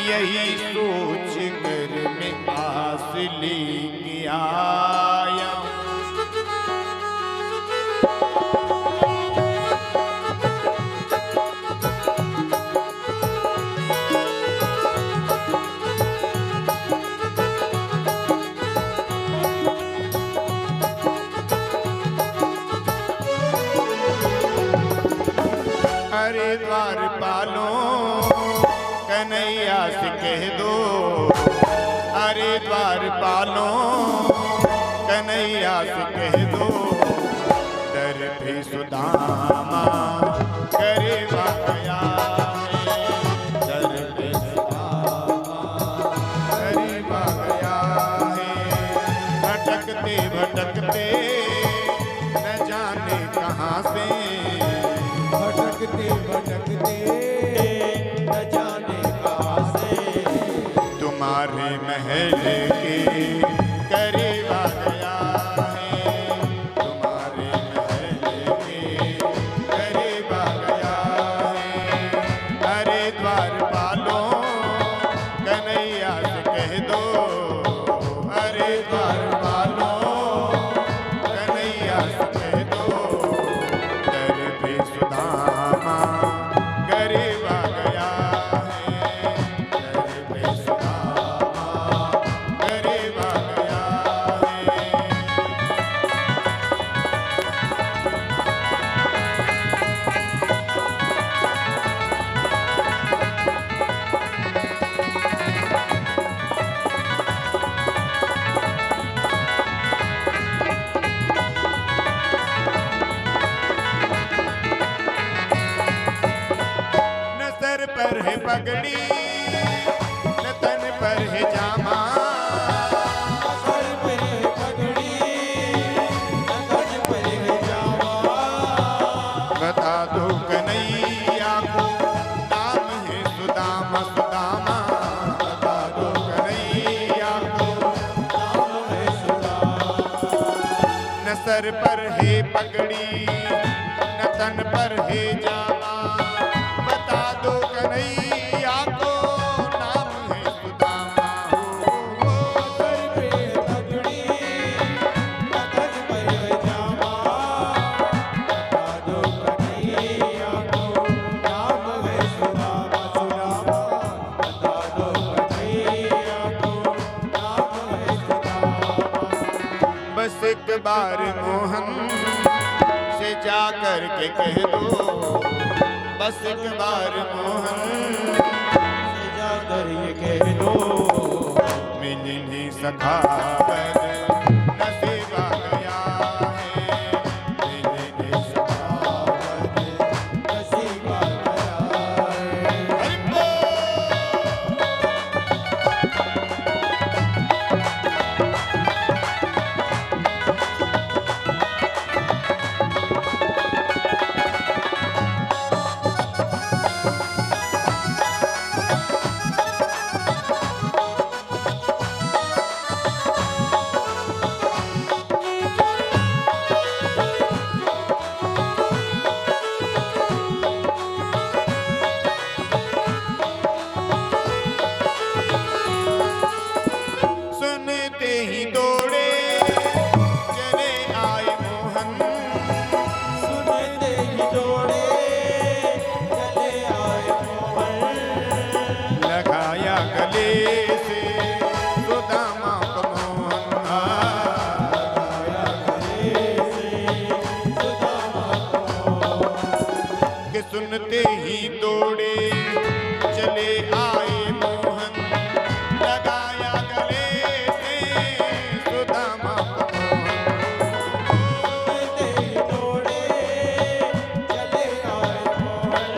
S1: यही सोच कर मैं आस लेके आया। अरे द्वारपालों कन्हैया से कह दो, अरे द्वारपालों कन्हैया से कह दो, दर पे सुदामा करेगा गया है, दर पे सुदामा करेगा गया है। भटकते भटकते न जाने कहाँ से, भटकते भटकते न जाने कहाँ से, तुम्हारे महल के करीब आ गया है, तुम्हारे महल के करीब आ गया है। अरे द्वारपालों कन्हैया से कह दो, अरे द्वारपालों कन्हैया से कह दो, दर पे सुदामा करीब आ गया है, दर पे सुदामा करीब आ गया है। पगड़ी न तन पर है जामा,
S3: सर पे पगड़ी न तन पर है जामा।
S1: बता दो कन्हैया को नाम है सुदामा सुदामा,
S3: बता दो
S1: कन्हैया को
S3: नाम है सुदामा।
S1: न सर पर है पगड़ी न तन पर है जामा, बता दो कन्हैया को नाम है सुदामा।
S3: सर पे पगड़ी न तन पर है जामा, बता दो कन्हैया को नाम है सुदामा सुदामा। बता दो कन्हैया को नाम है सुदामा।
S1: बस एक बार मोहन से जा कर के कह दो, बस एक बार मोहन
S3: से जाकर ये कह दो,
S1: मिलनी सखा पर नसीबा गया है, मिलनी सखा
S3: नसीबा गया है।
S1: हरि बोल। सुनते ही दौड़े चले आए मोहन,
S3: सुनते ही दौड़े चले आए मोहन,
S1: लगाया गले से सुदामा को मोहन,
S3: लगाया गले से सुदामा को।
S1: कि सुनते ही दौड़े चले आए मोहन, लगाया गले से सुदामा को मोहन।
S3: सुनते ही दौड़े चले आए मोहन,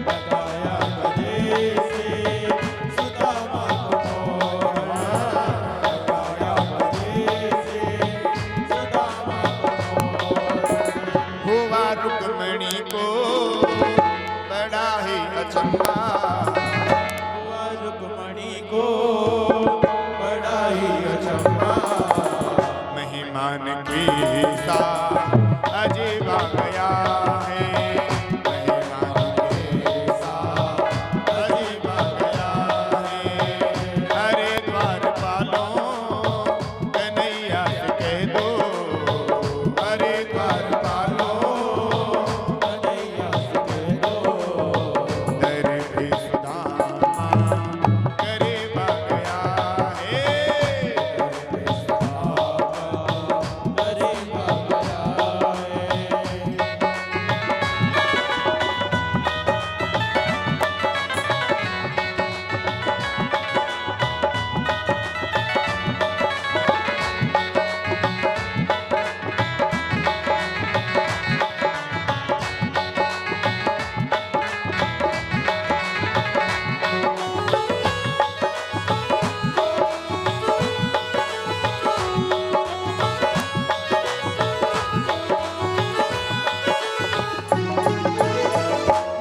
S3: लगाया गले से सुदामा को मोहन, लगाया गले से सुदामा को मोहन।
S1: हुआ रुक्मणी को बड़ा ही अचंभा,
S3: हुआ रुक्मणी को बड़ा ही अचंभा,
S1: मेहमान की सा अजीबा गया है, मेहमान के सा अजीबा गया है। अरे द्वारपालों कन्हैया से कह दो, अरे द्वारपालों
S3: कन्हैया से कह दो,
S1: दर पे सुदामा करीबा गया है।
S3: करीबा गया है।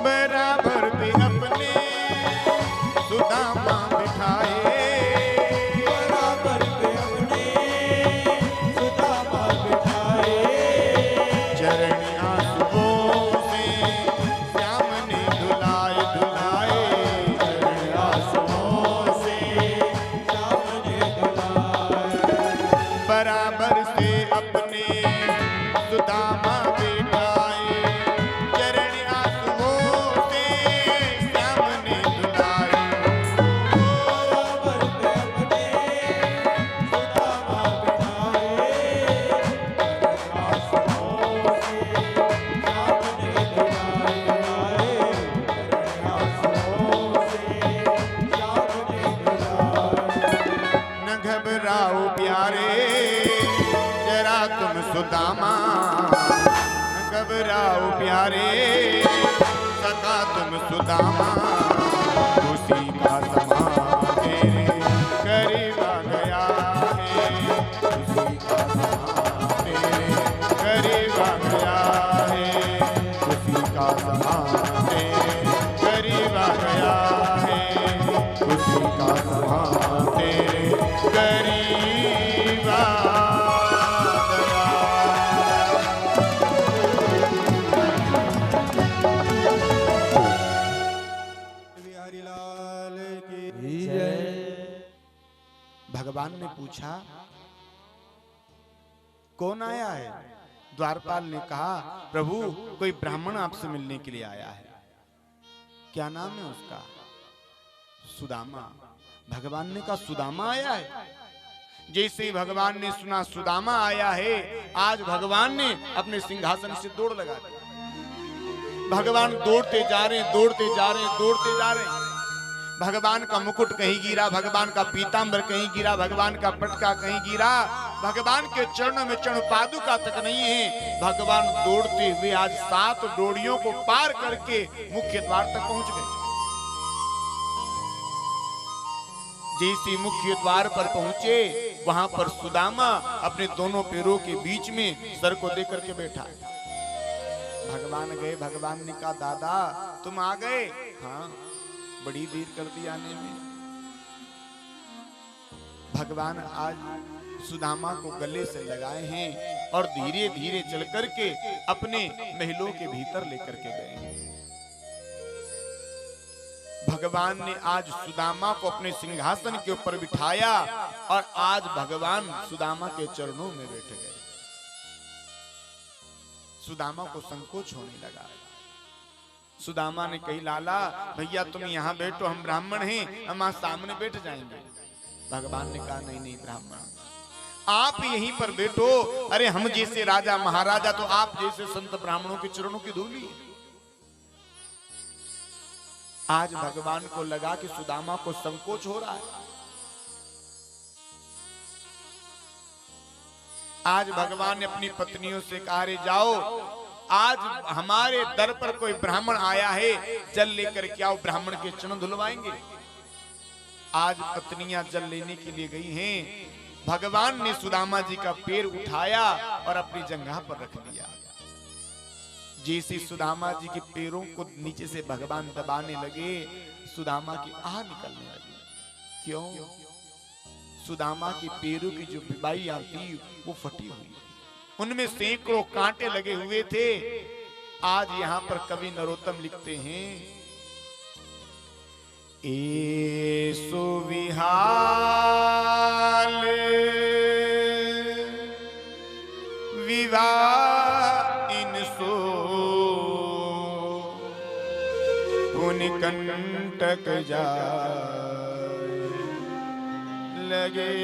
S1: बराबर पे अपने सुदामा बिठाए,
S3: बराबर पे अपने सुदामा बिठाए,
S1: चरण आंसुओं से श्याम ने धुलाए धुलाए,
S3: चरण आंसुओं से श्याम ने धुलाए।
S1: बराबर से अपने सुदामा बिठाए, चरण आंसुओं से श्याम ने धुलाए।
S3: बराबर पे अपने सुदामा बिठाए, चरण आंसुओं से श्याम ने धुलाए, चरण आंसुओं से श्याम ने धुलाए।
S1: न घबराओ प्यारे जरा तुम सुदामा, न घबराओ प्यारे सखा तुम सुदामा, पूछा, कौन आया है? द्वारपाल ने कहा, प्रभु कोई ब्राह्मण आपसे मिलने के लिए आया है। क्या नाम है उसका? सुदामा। भगवान ने कहा, सुदामा आया है? जैसे ही भगवान ने सुना सुदामा आया है, आज भगवान ने अपने सिंहासन से दौड़ लगा दी। भगवान दौड़ते जा रहे हैं, दौड़ते जा रहे हैं, दौड़ते जा रहे हैं। भगवान का मुकुट कहीं गिरा, भगवान का पीतांबर कहीं गिरा, भगवान का पटका कहीं गिरा, भगवान के चरणों में चरण पादुका तक नहीं है। भगवान दौड़ते हुए आज 7 डोरियों को पार करके मुख्य द्वार तक पहुंच गए। जैसे मुख्य द्वार पर पहुंचे, वहां पर सुदामा अपने दोनों पैरों के बीच में सर को दे करके बैठा। भगवान गए, भगवान ने कहा, दादा तुम आ गए? हाँ, बड़ी देर कर दी आने में। भगवान आज सुदामा को गले से लगाए हैं और धीरे धीरे चल करके अपने महलों के भीतर लेकर के गए हैं। भगवान ने आज सुदामा को अपने सिंहासन के ऊपर बिठाया और आज भगवान सुदामा के चरणों में बैठ गए। सुदामा को संकोच होने लगा। सुदामा ने कही, लाला भैया तुम यहाँ बैठो, हम ब्राह्मण हैं, हम आज सामने बैठ जाएंगे। भगवान ने कहा, नहीं नहीं ब्राह्मण, आप यहीं पर बैठो। अरे हम जैसे राजा महाराजा तो आप जैसे संत ब्राह्मणों के चरणों की धूली है। आज भगवान को लगा कि सुदामा को संकोच हो रहा है। आज भगवान ने अपनी पत्नियों से कहा, रे जाओ, आज हमारे दर पर कोई ब्राह्मण आया है, जल लेकर के आओ, ब्राह्मण के चरण धुलवाएंगे। आज पत्नियां जल लेने के लिए गई हैं। भगवान ने सुदामा जी का पैर उठाया और अपनी जंघा पर रख दिया। जैसे सुदामा जी के पैरों को नीचे से भगवान दबाने लगे, सुदामा की आह निकलने लगी। क्यों? सुदामा के पैरों की जो बिबाइयां थी वो फटी हुई थी, उनमें सैकड़ों कांटे लगे हुए थे। आज यहाँ पर कवि नरोत्तम लिखते हैं, ऐसो विहाल विवाह इनसो पुनि कंटक जाए, लगे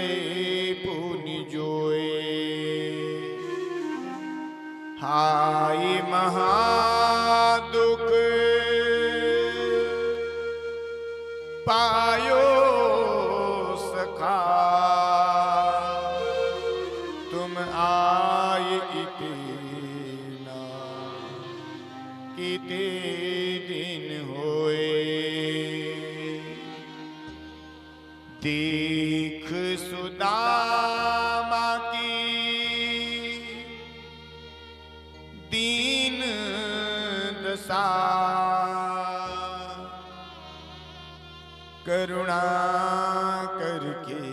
S1: पुनि जोए, हाय महादुख पायो सखा, तुम आए इतना किते दिन होए, देख सुदामा की दीन दशा, करुणा करके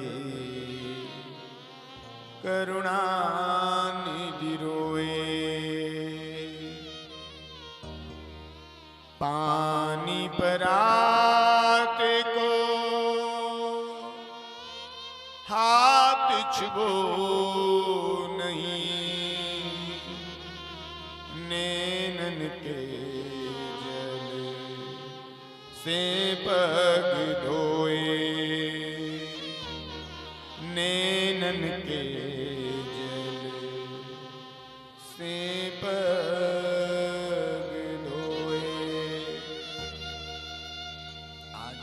S1: करुणा निधि रोए, पानी पराते को हाथ छुबो नहीं, नैनन के जल से पग धोए, नैनन के जल से पग धोए। आज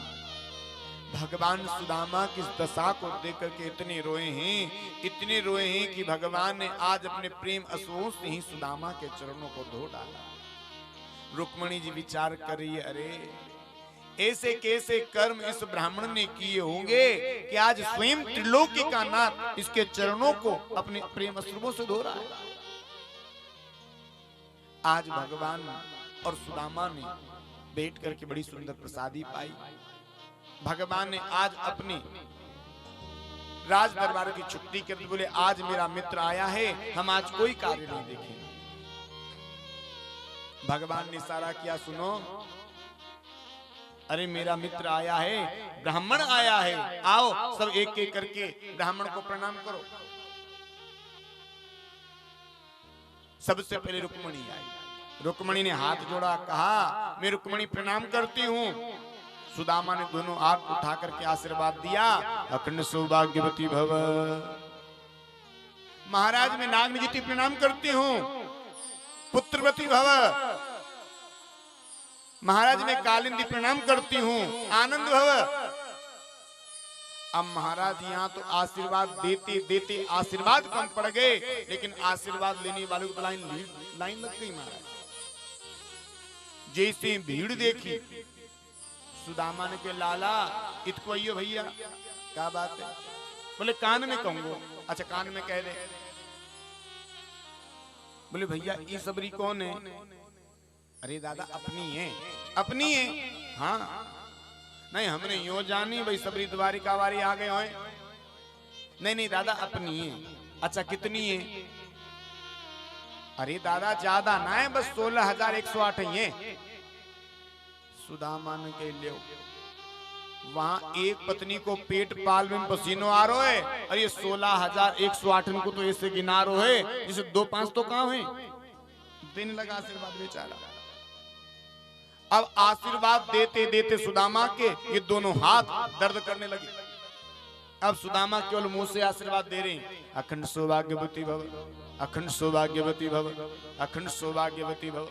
S1: भगवान सुदामा की इस दशा को देख करके इतने रोए हैं, इतने रोए हैं कि भगवान ने आज अपने प्रेम अश्रुओं से ही सुदामा के चरणों को धो डाला। रुक्मणी जी विचार कर रही है, अरे ऐसे कैसे कर्म इस ब्राह्मण ने किए होंगे कि आज स्वयं त्रिलोकी का नाथ इसके चरणों को अपने प्रेम अश्रुओं से धो रहा है। आज भगवान और सुदामा ने बैठ करके बड़ी सुंदर प्रसादी पाई। भगवान ने आज अपने राज दरबार की छुट्टी कर दी, बोले आज मेरा मित्र आया है, हम आज कोई कार्य नहीं देखेंगे। भगवान ने इशारा किया, सुनो अरे मेरा मित्र आया है, ब्राह्मण आया है, आओ सब एक एक करके ब्राह्मण को प्रणाम करो। सबसे पहले रुक्मणी आई। रुक्मणी ने हाथ जोड़ा, कहा मैं रुक्मणी प्रणाम करती हूँ। सुदामा ने दोनों हाथ उठा करके आशीर्वाद दिया, अखंड सौभाग्यवती भव। महाराज मैं नागनी जी प्रणाम करती हूँ, पुत्रवती भव। महाराज मैं कालिंदी प्रणाम करती हूँ, आनंद भव। अब महाराज यहाँ तो आशीर्वाद देते देते आशीर्वाद कम पड़ गए, लेकिन आशीर्वाद लेने वालों को लाइन लग गई। महाराज जैसे भीड़ देखी, सुदामा ने के लाला इतको आइयो भैया, क्या बात है? बोले कान में कहूंगो। अच्छा कान में कह दे। बोले भैया ये सबरी कौन है? अरे दादा अपनी है। अपनी है? हाँ नहीं हमने यो जानी भाई सबरी द्वारिका वारी आ गए हो। नहीं नहीं दादा अपनी है। अच्छा कितनी है? अरे दादा ज्यादा ना है, बस 16,108 ही है। सुदामा ने कह लियो वहां एक पत्नी को पेट पाल में पसीनो आ रहा है, और ये 16,108 को तो ऐसे गिना रो है जिसे 2-5 तो कहां है। दिन लगा आशीर्वाद बेचारा। अब आशीर्वाद देते देते सुदामा के ये दोनों हाथ दर्द करने लगे। अब सुदामा केवल मुंह से आशीर्वाद दे रहे हैं, अखंड सौभाग्यवती भव, अखंड सौभाग्यवती भव, अखंड सौभाग्यवती भव।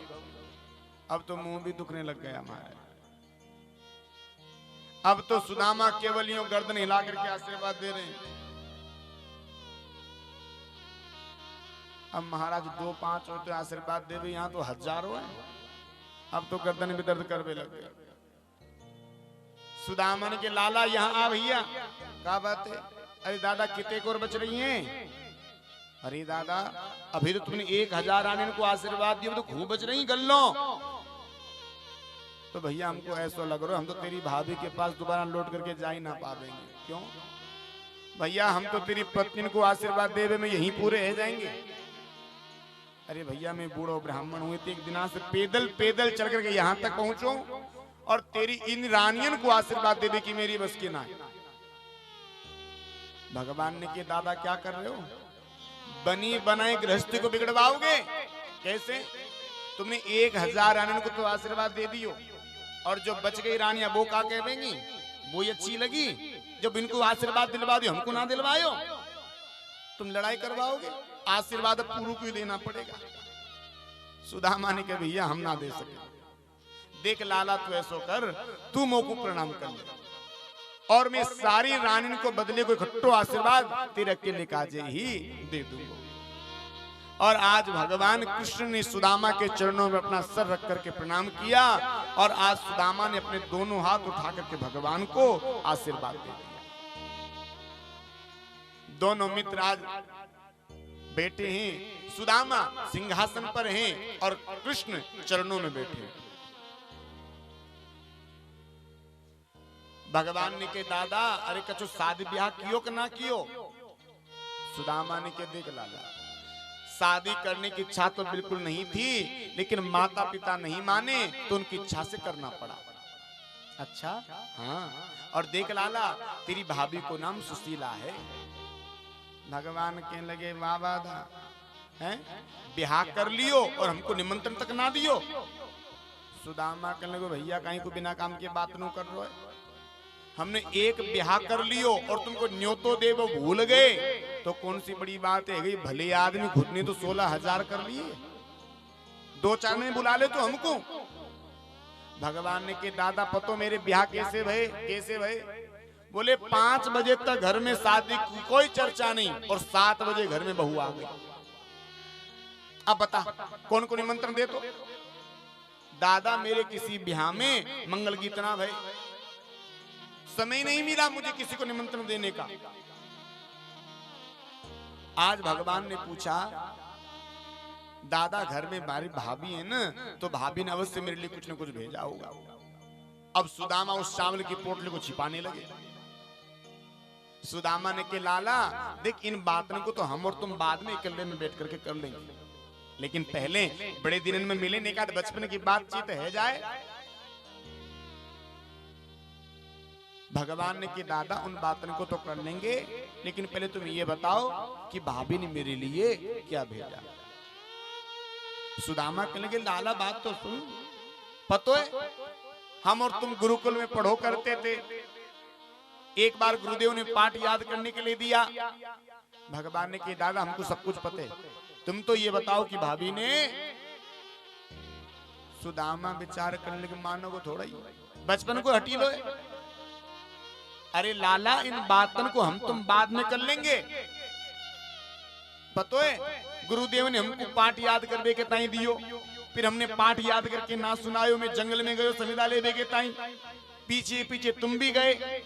S1: अब तो मुंह भी दुखने लग गया महाराज। अब तो सुदामा केवल यूं गर्दन हिला करके आशीर्वाद दे रहे हैं। अब महाराज 2-5 होते आशीर्वाद दे रहे, यहाँ तो हजारों है। अब तो गर्दन भी दर्द करने लग गया। सुदामन के लाला यहाँ आ भैया, क्या बात है? अरे दादा कितने को बच रही हैं? अरे दादा अभी तो तुमने 1,000 आने को आशीर्वाद दिया, तो खूब बच रही गल्लो। तो भैया हमको ऐसा लग रहा है हम तो तेरी भाभी के पास दोबारा लौट करके जा ही ना पाएंगे। क्यों भैया? हम तो तेरी पत्नी को आशीर्वाद देवे में यहीं पूरे रह जाएंगे। अरे भैया मैं बूढ़ो ब्राह्मण हुए थे, एक दिन से पैदल पैदल चल करके यहाँ तक पहुंचो, और तेरी इन रानियन को आशीर्वाद देवे की मेरी बस की ना है। भगवान ने के दादा क्या कर रहे हो? बनी बनाई गृहस्थी को बिगड़वाओगे कैसे? तुमने 1,000 रानियों को तो आशीर्वाद दे दियो, और जो बच गई रानियां वो क्या कहेंगी? वो अच्छी लगी जब इनको आशीर्वाद दिलवा दियो, हमको ना दिलवायो। तुम लड़ाई करवाओगे, आशीर्वाद पूर्व को ही देना पड़ेगा। सुदामा ने कहा भैया हम ना दे सके। देख लाला तू ऐसो कर, तू मोको प्रणाम कर ले, और मैं सारी रानी को बदले को इकट्ठो आशीर्वाद तेरे अकेले काजे ही दे दूंगा। और आज भगवान कृष्ण ने सुदामा के चरणों में अपना सर रख करके प्रणाम किया, और आज सुदामा ने अपने दोनों हाथ उठा करके भगवान को आशीर्वाद दे दिया। दोनों मित्र आज बैठे हैं, सुदामा सिंहासन पर हैं और कृष्ण चरणों में बैठे हैं। भगवान ने के दादा अरे कछु शादी ब्याह कियो कि ना कियो? सुदामा ने के देख लाला शादी करने की इच्छा तो बिल्कुल नहीं थी, लेकिन माता पिता नहीं माने तो उनकी इच्छा से करना पड़ा। अच्छा हाँ, और देख लाला तेरी भाभी को नाम सुशीला है। भगवान कहने लगे वाह वादा है, ब्याह कर लियो और हमको निमंत्रण तक ना दियो। सुदामा कहने लगे भैया कहीं को बिना काम के बात न कर रहे, हमने एक ब्याह कर लियो और तुमको न्योतो दे वो भूल गए तो कौन सी बड़ी बात है गई। भले आदमी खुद ने तो 16,000 कर लिए, 2-4 में बुला ले तो हमको। भगवान ने के दादा पतो मेरे ब्याह कैसे भय कैसे भय? बोले 5 बजे तक घर में शादी की कोई चर्चा नहीं और 7 बजे घर में बहू आ गई। अब बता कौन को निमंत्रण दे? तो दादा मेरे किसी ब्याह में मंगल गीत ना भय, समय नहीं मिला मुझे किसी को निमंत्रण देने का। आज भगवान ने पूछा दादा घर में हमारी भाभी है ना, तो भाभी ने अवश्य मेरे लिए कुछ न कुछ भेजा होगा। अब सुदामा उस चावल की पोटली को छिपाने लगे। सुदामा ने के लाला देख इन बातों को तो हम और तुम बाद में इकल्ले में बैठ करके कर लेंगे, लेकिन पहले बड़े दिन में मिले नहीं का बचपन की बातचीत है जाए। भगवान ने कि दादा उन बातों को तो कर लेंगे, लेकिन पहले तुम ये बताओ कि भाभी ने मेरे लिए क्या भेजा। सुदामा कहने लगे लाला बात तो सुन, पतो है हम और तुम गुरुकुल में पढ़ो करते थे, एक बार गुरुदेव ने पाठ याद करने के लिए दिया। भगवान ने कहा दादा हमको सब कुछ पता है, तुम तो ये बताओ कि भाभी ने। सुदामा विचार करने लगे मानो को थोड़ा ही बचपन को हटी लो। अरे लाला इन बातों को हम तुम बाद में कर लेंगे, पतो है गुरुदेव ने हमको पाठ याद करने के ताई दियो, फिर हमने पाठ याद करके ना सुनायो, में जंगल में गयो संविदा लेवे के ताई, पीछे पीछे तुम भी गए।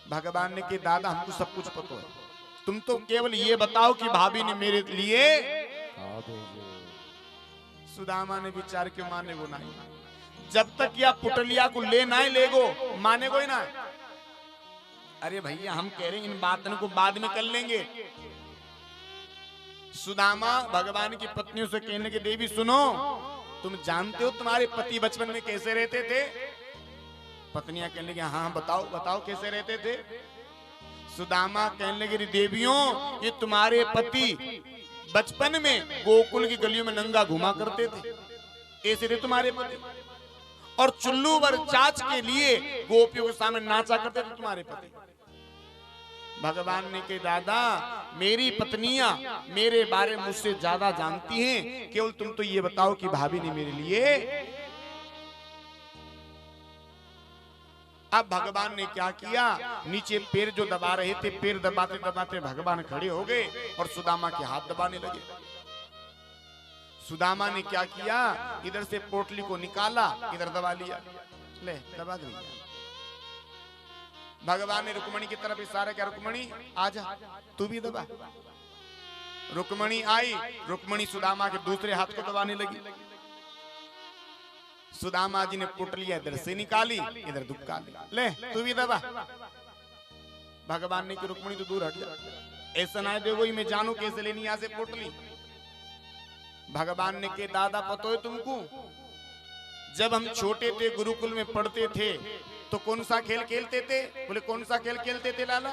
S1: भगवान ने कहा दादा हमको सब कुछ पता है, तुम तो केवल ये बताओ कि भाभी ने मेरे लिए। सुदामा ने विचार क्यों माने वो नहीं, जब तक या पुटलिया को ले ना ले गो माने को ही ना। अरे भैया हम कह रहे हैं इन बातों को बाद में कर लेंगे। सुदामा भगवान की पत्नियों से कहने के देवी सुनो, तुम जानते हो तुम्हारे पति बचपन में कैसे रहते थे। पत्नियां कहने लगी हाँ बताओ बताओ कैसे रहते थे। सुदामा कहने लगे देवियों ये तुम्हारे पति बचपन में गोकुल की गलियों में नंगा घुमा करते थे, ऐसे थे तुम्हारे पति, और चुल्लू वर चाच के लिए गोपियों के सामने नाचा करते थे तुम्हारे पति। भगवान ने कहा दादा मेरी पत्नियां मेरे बारे में मुझसे ज्यादा जानती हैं, केवल तुम तो ये बताओ कि भाभी ने मेरे लिए। अब भगवान ने क्या किया, नीचे पैर जो दबा रहे थे पैर दबाते दबाते भगवान खड़े हो गए और सुदामा के हाथ दबाने लगे। सुदामा ने क्या किया, इधर से पोटली को निकाला इधर दबा लिया, ले दबा दिया। भगवान ने रुक्मणी की तरफ इशारा किया, रुक्मणी आजा तू भी दबा। रुक्मणी आई, रुक्मणी सुदामा के दूसरे हाथ को दबाने लगी। सुदामा जी ने पोटलिया इधर से निकाली इधर दुबका ली, ले तू भी दबा। भगवान ने कि रुक्मणी तो दूर हट जा, ऐसा ना देखो मैं जानू कैसे लेनी यहां से पोटली। भगवान ने के दादा पतो है तुमको, जब हम छोटे थे गुरुकुल में पढ़ते थे तो कौन सा खेल खेलते थे। बोले कौन सा खेल खेलते थे लाला।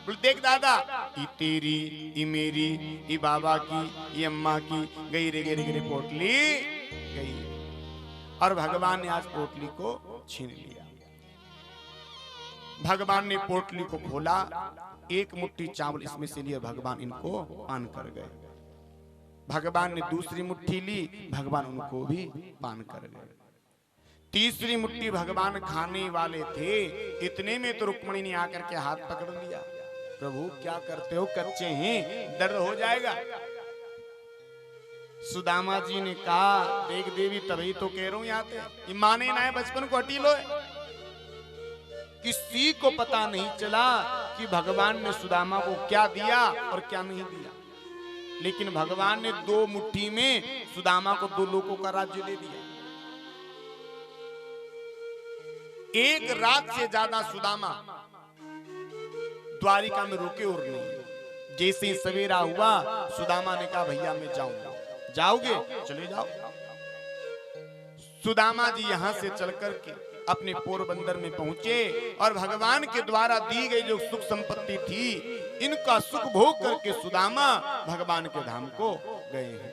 S1: बोले देख दादा ई तेरी ई मेरी ई बाबा की ई अम्मा की गई रे गई रे पोटली गई, और भगवान ने आज पोटली को छीन लिया। भगवान ने पोटली को खोला, एक मुट्ठी चावल इसमें से लिया, भगवान इनको पान कर गए। भगवान ने दूसरी मुट्ठी ली, भगवान उनको भी पान कर गए। तीसरी मुट्ठी भगवान खाने वाले थे, इतने में तो रुक्मणी ने आकर के हाथ पकड़ लिया। प्रभु क्या करते हो, कच्चे हैं दर्द हो जाएगा। सुदामा जी ने कहा देख देवी तभी तो कह रहा हूं यहाँ पे माने ना है, बचपन को हटी लो। किसी को पता नहीं चला कि भगवान ने सुदामा को क्या दिया और क्या नहीं दिया, लेकिन भगवान ने दो मुट्ठी में सुदामा को 2 लोगों का राज्य दे दिया। एक रात से ज्यादा सुदामा द्वारिका में रुके और नहीं। जैसे ही सवेरा हुआ सुदामा ने कहा भैया मैं जाऊंगा। जाओगे चले जाओ। सुदामा जी यहां से चल करके अपने पोरबंदर में पहुंचे और भगवान के द्वारा दी गई जो सुख संपत्ति थी इनका सुख भोग करके सुदामा भगवान के धाम को गए हैं।